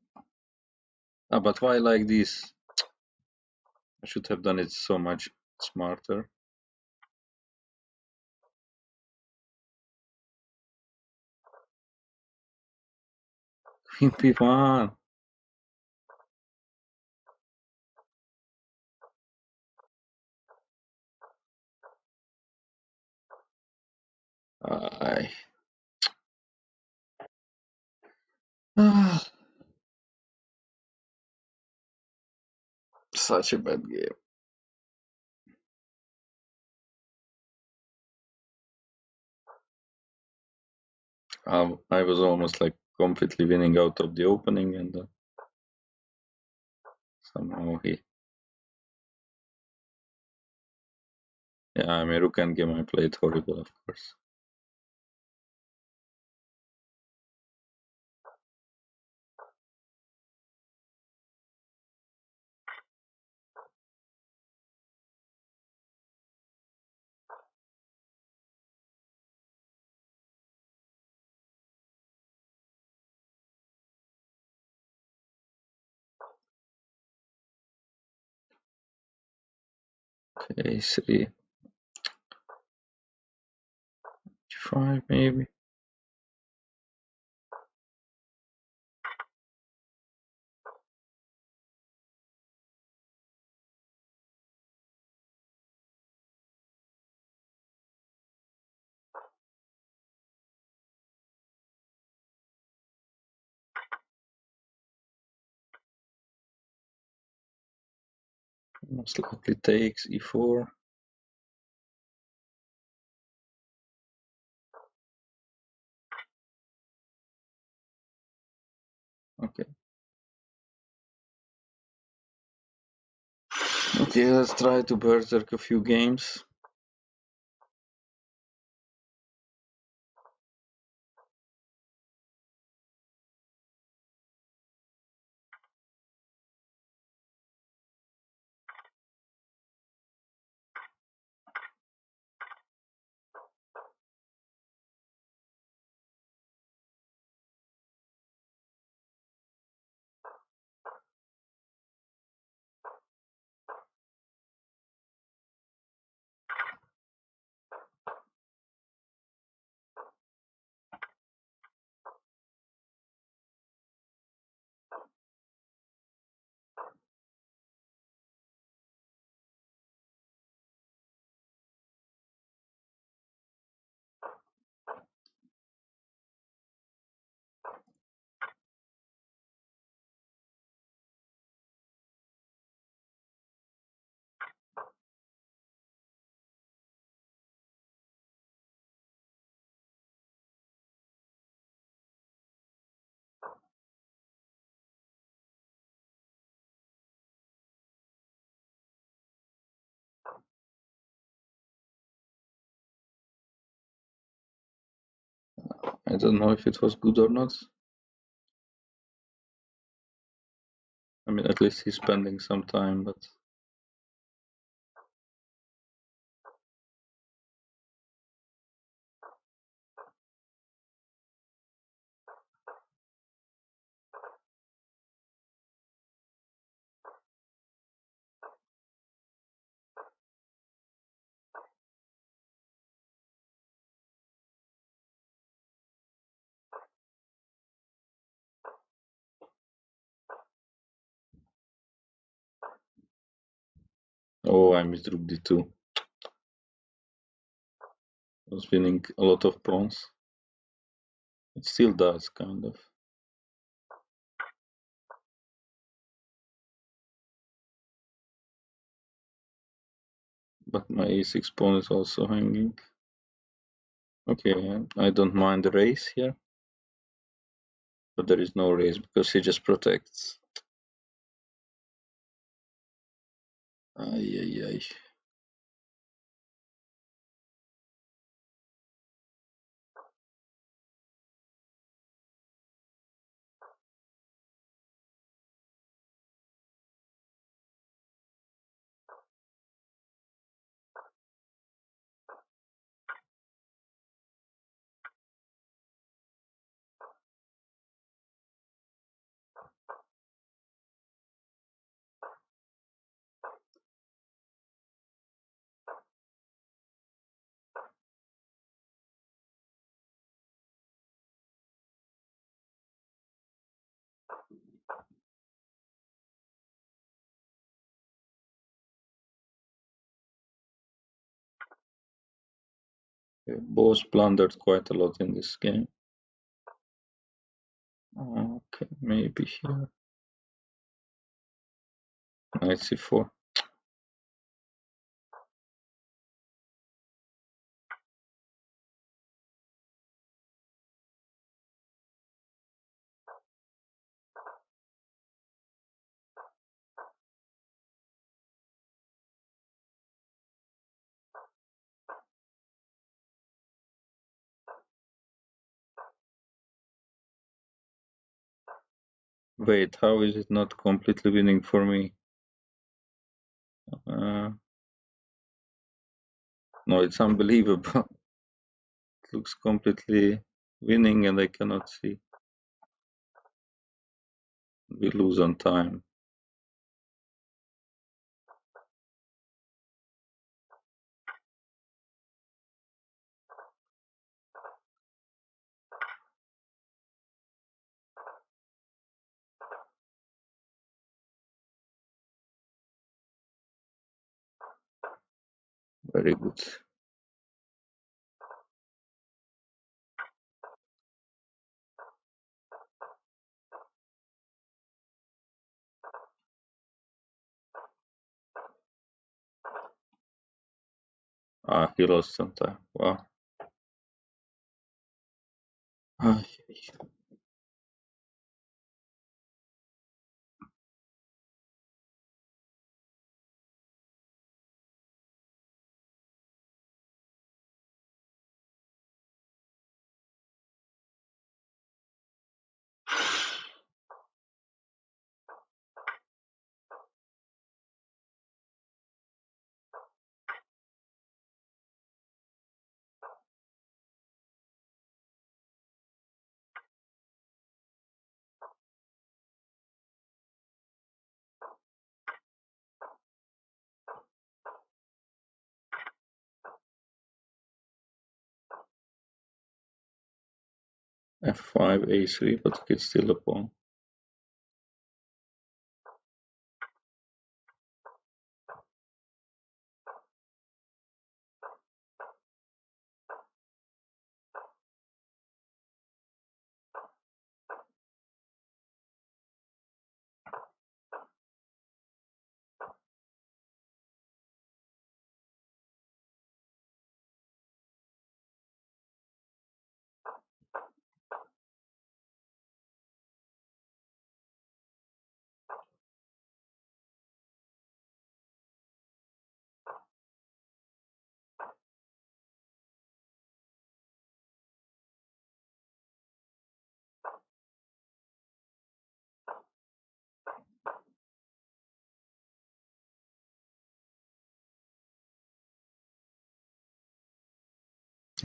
But why like this? I should have done it so much smarter. Queen p1. I such a bad game. I was almost like completely winning out of the opening, and somehow he. Yeah, I mean, rook and game I played horrible, of course. Okay, 3, 5 maybe. Most likely takes e4. Okay. Okay, let's try to berserk a few games. I don't know if it was good or not. I mean, at least he's spending some time, but oh, I missed rook d2. I was winning a lot of pawns. It still does, kind of. But my a6 pawn is also hanging. Okay, I don't mind the race here. But there is no race because he just protects. Ay, ay, ay. Both blundered quite a lot in this game. Okay, maybe here. Knight c4. Wait, how is it not completely winning for me? No, it's unbelievable. It looks completely winning and I cannot see. We lose on time. Very good. Ah, he lost some time. Wow. Ah, f5, a3, but it's still a pawn.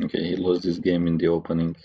Okay, he lost this game in the opening.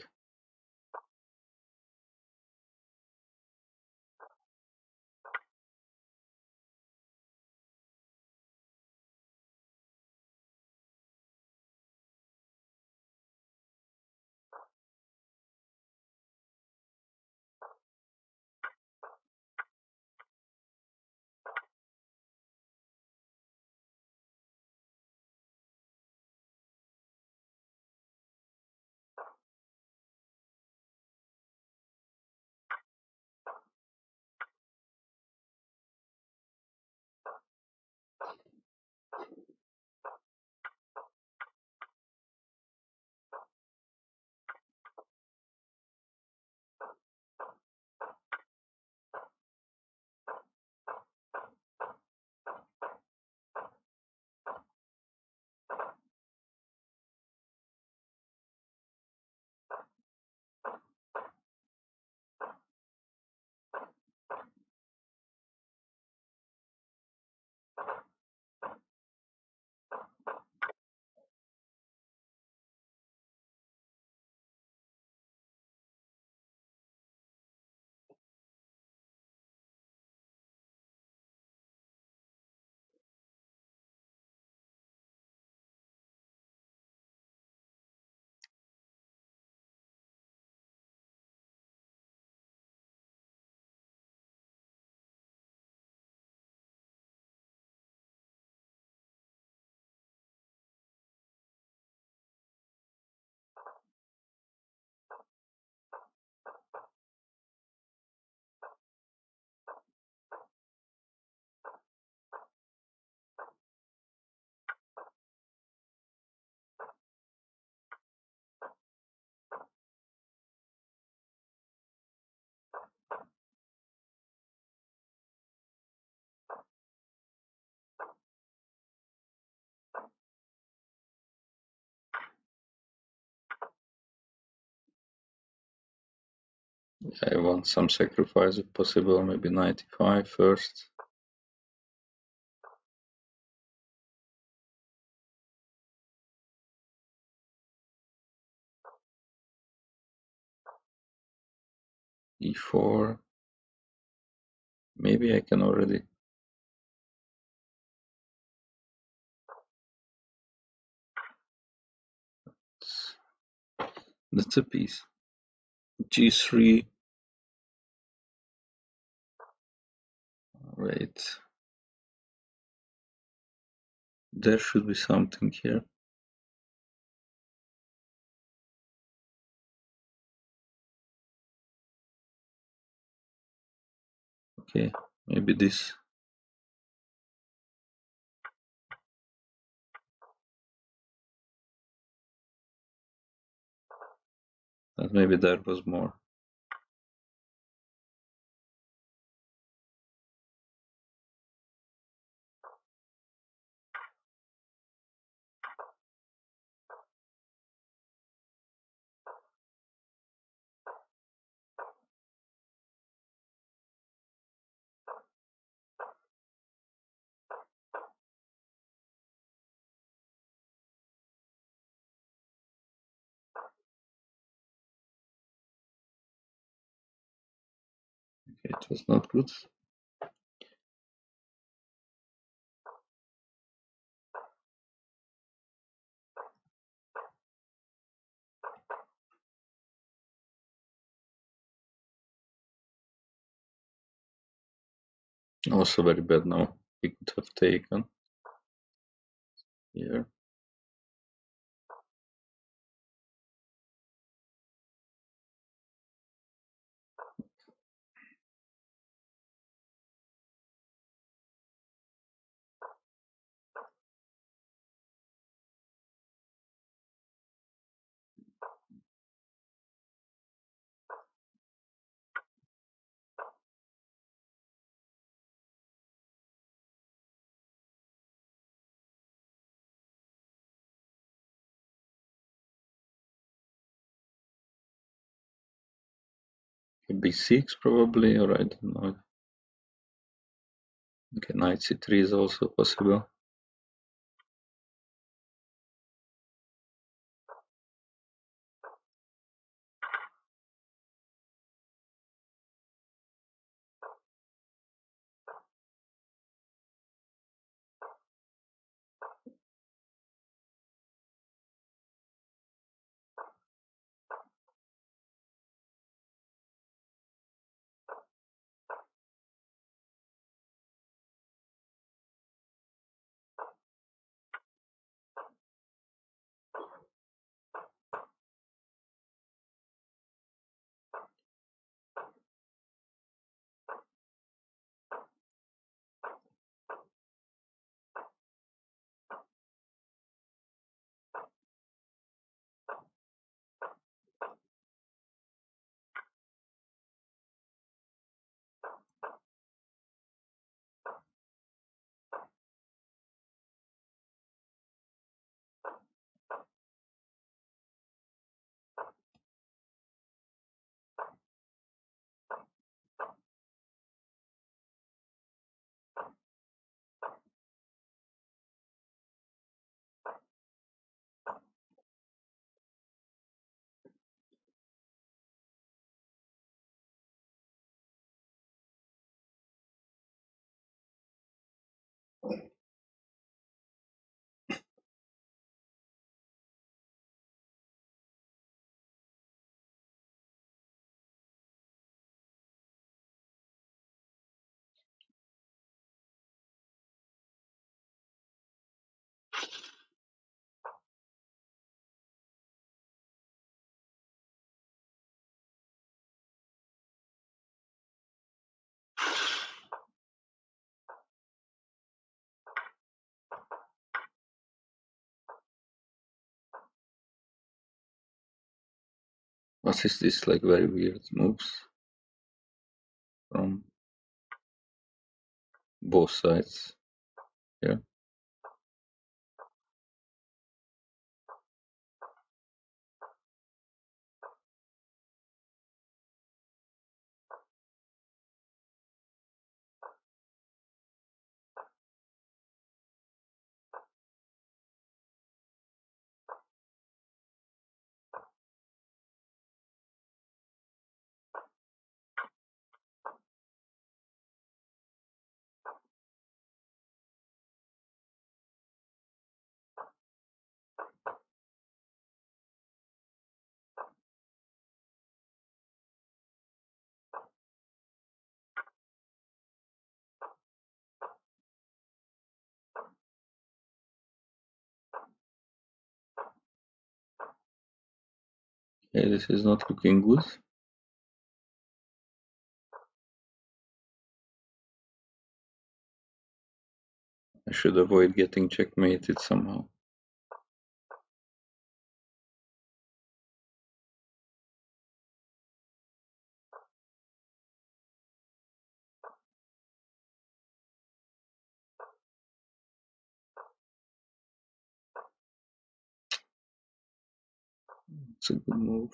I want some sacrifice if possible, maybe 95 first. E4. Maybe I can already. That's a piece. G3. Wait. There should be something here. Okay, maybe this. And maybe there was more. Okay, it was not good. Also very bad now. He could have taken here. B6 probably, or I don't know. Okay, knight c3 is also possible. What is this like very weird moves from both sides here? Okay, this is not looking good. I should avoid getting checkmated somehow. It's a good move.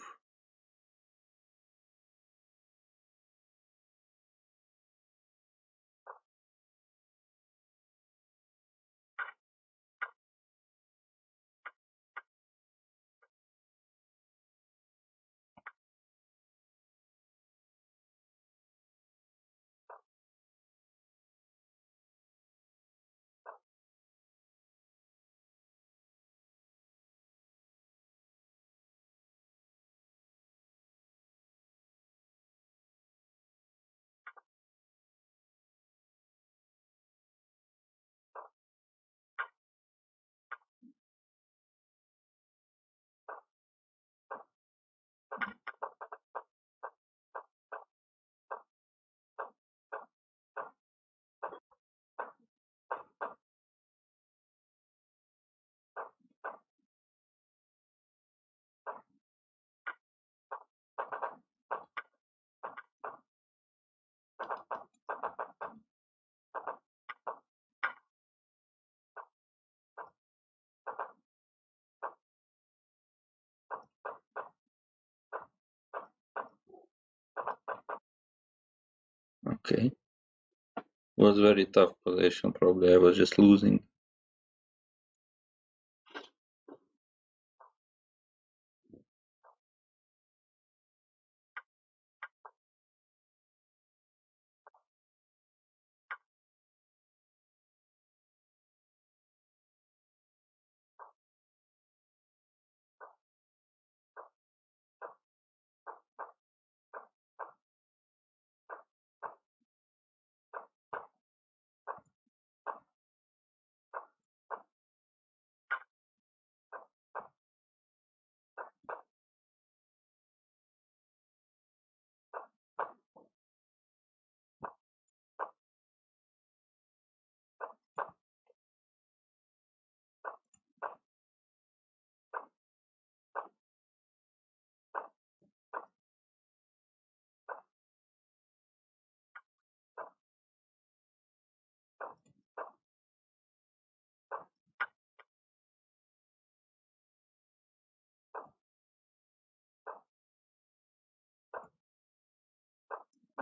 Okay. Was very tough position. Probably I was just losing.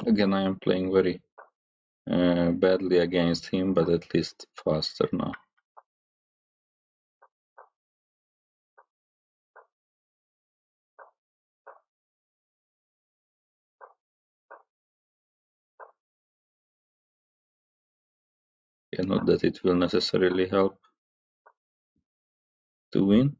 Again, I am playing very badly against him, but at least faster now. Yeah, not that it will necessarily help to win.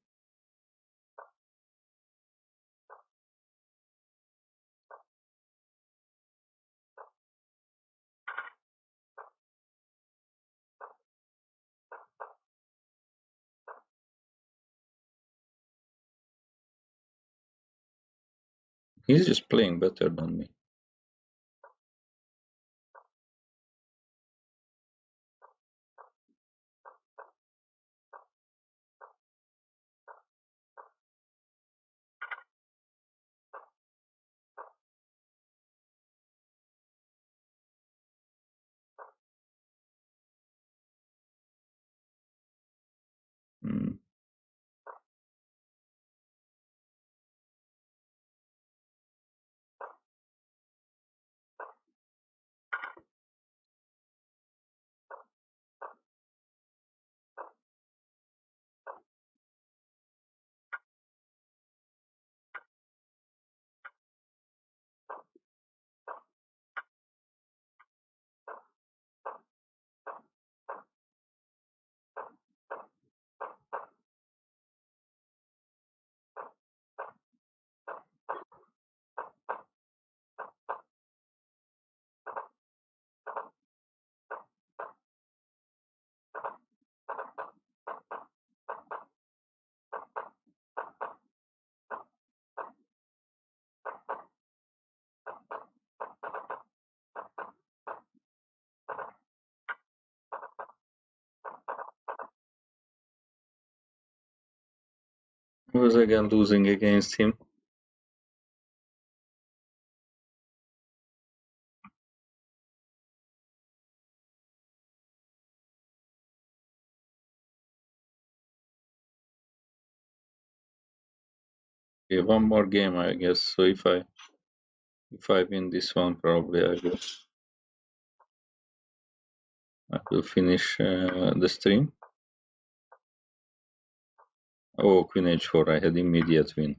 He's just playing better than me. Mm. I was again losing against him. Okay, one more game, I guess. So if I win this one, probably I will finish the stream. Oh, Queen H4, I had immediate win.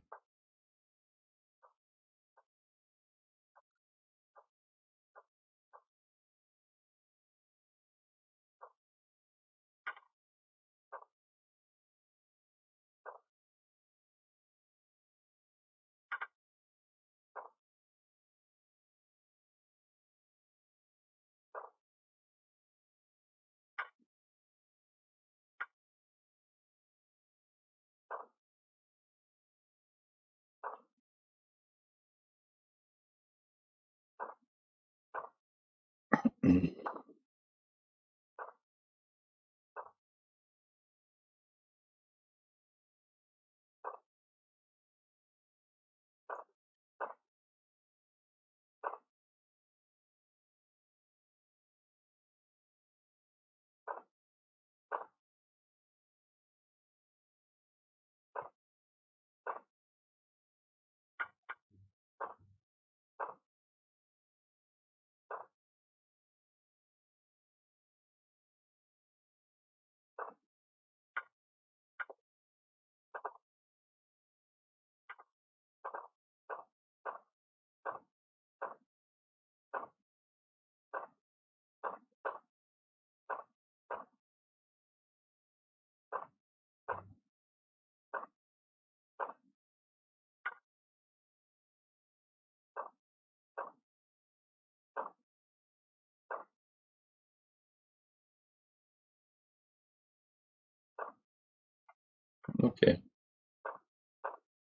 Okay.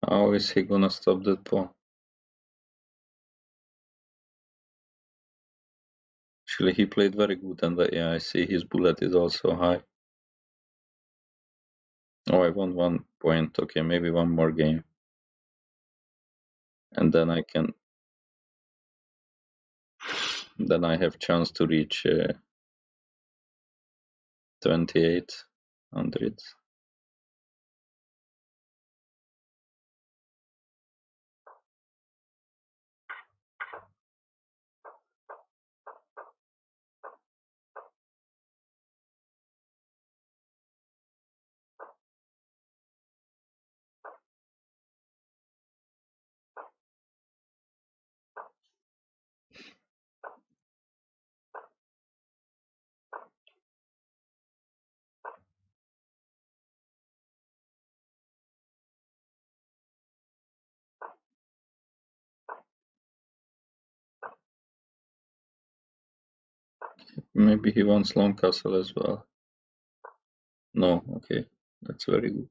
How is he gonna stop that pawn? Actually, he played very good, and yeah, I see his bullet is also high. Oh, I won 1 point. Okay, maybe one more game, and then I can. Then I have chance to reach 2800. Maybe he wants long castle as well. No, okay, that's very good.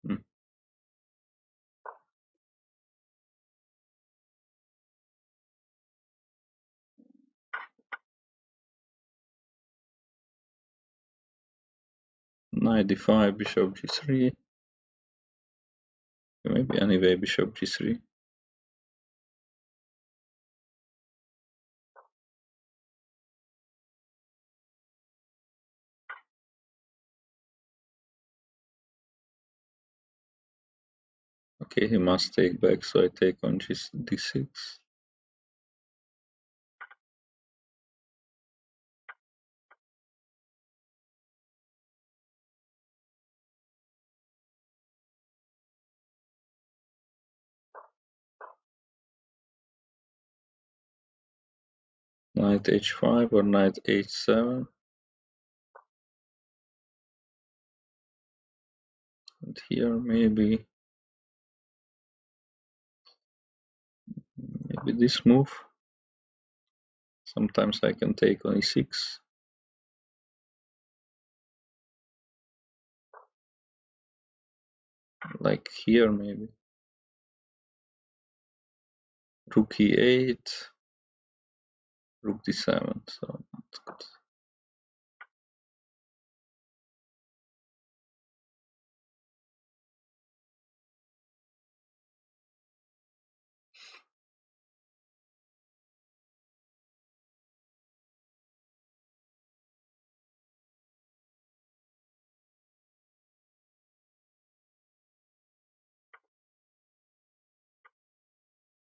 Hmm. Knight d5, bishop g3. Maybe anyway, bishop g3. Okay, he must take back, so I take on d6. Knight h5 or knight h7. And here maybe this move. Sometimes I can take on e6. Like here maybe. Rook e8. rook d7, so that's good.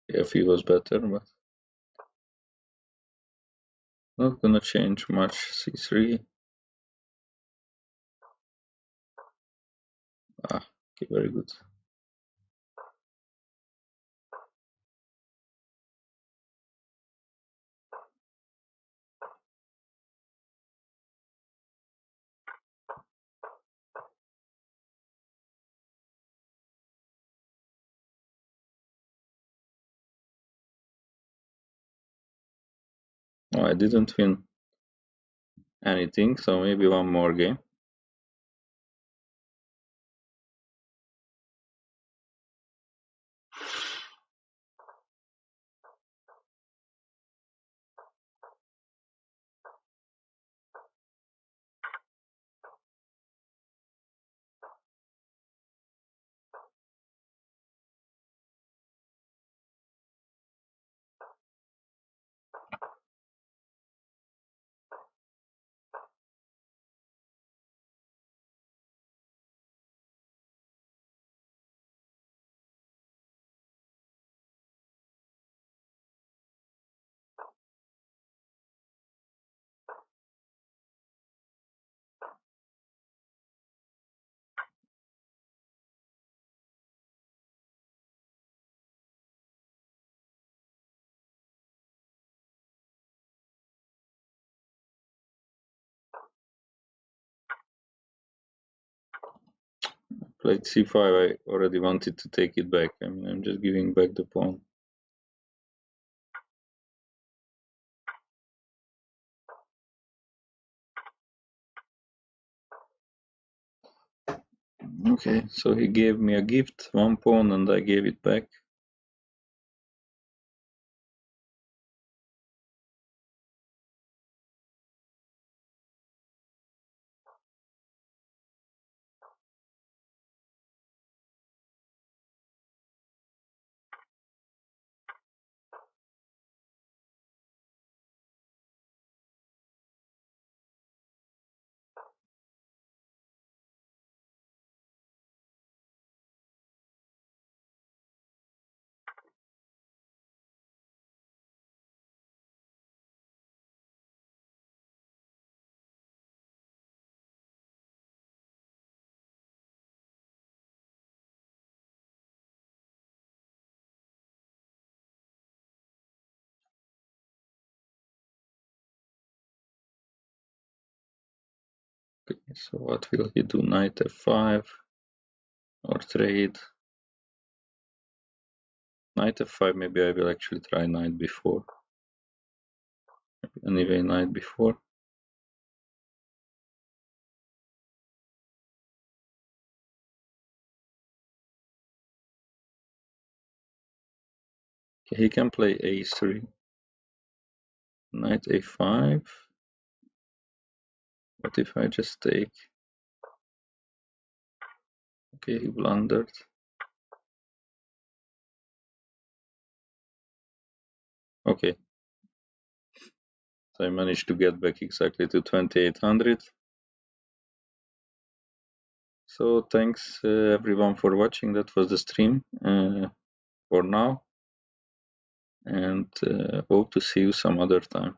F was better, but not gonna change much. c3. Okay, very good. Oh, I didn't win anything, so maybe one more game. Played c5, I already wanted to take it back. I mean, I'm just giving back the pawn. Okay, so he gave me a gift, one pawn, and I gave it back. Okay, so what will he do? Knight f5 or trade? Knight f5, maybe I will actually try knight b4. Anyway, knight b4. Okay, he can play a3. Knight a5. What if I just take? Okay, he blundered. Okay. So I managed to get back exactly to 2800. So thanks everyone for watching. That was the stream for now. And hope to see you some other time.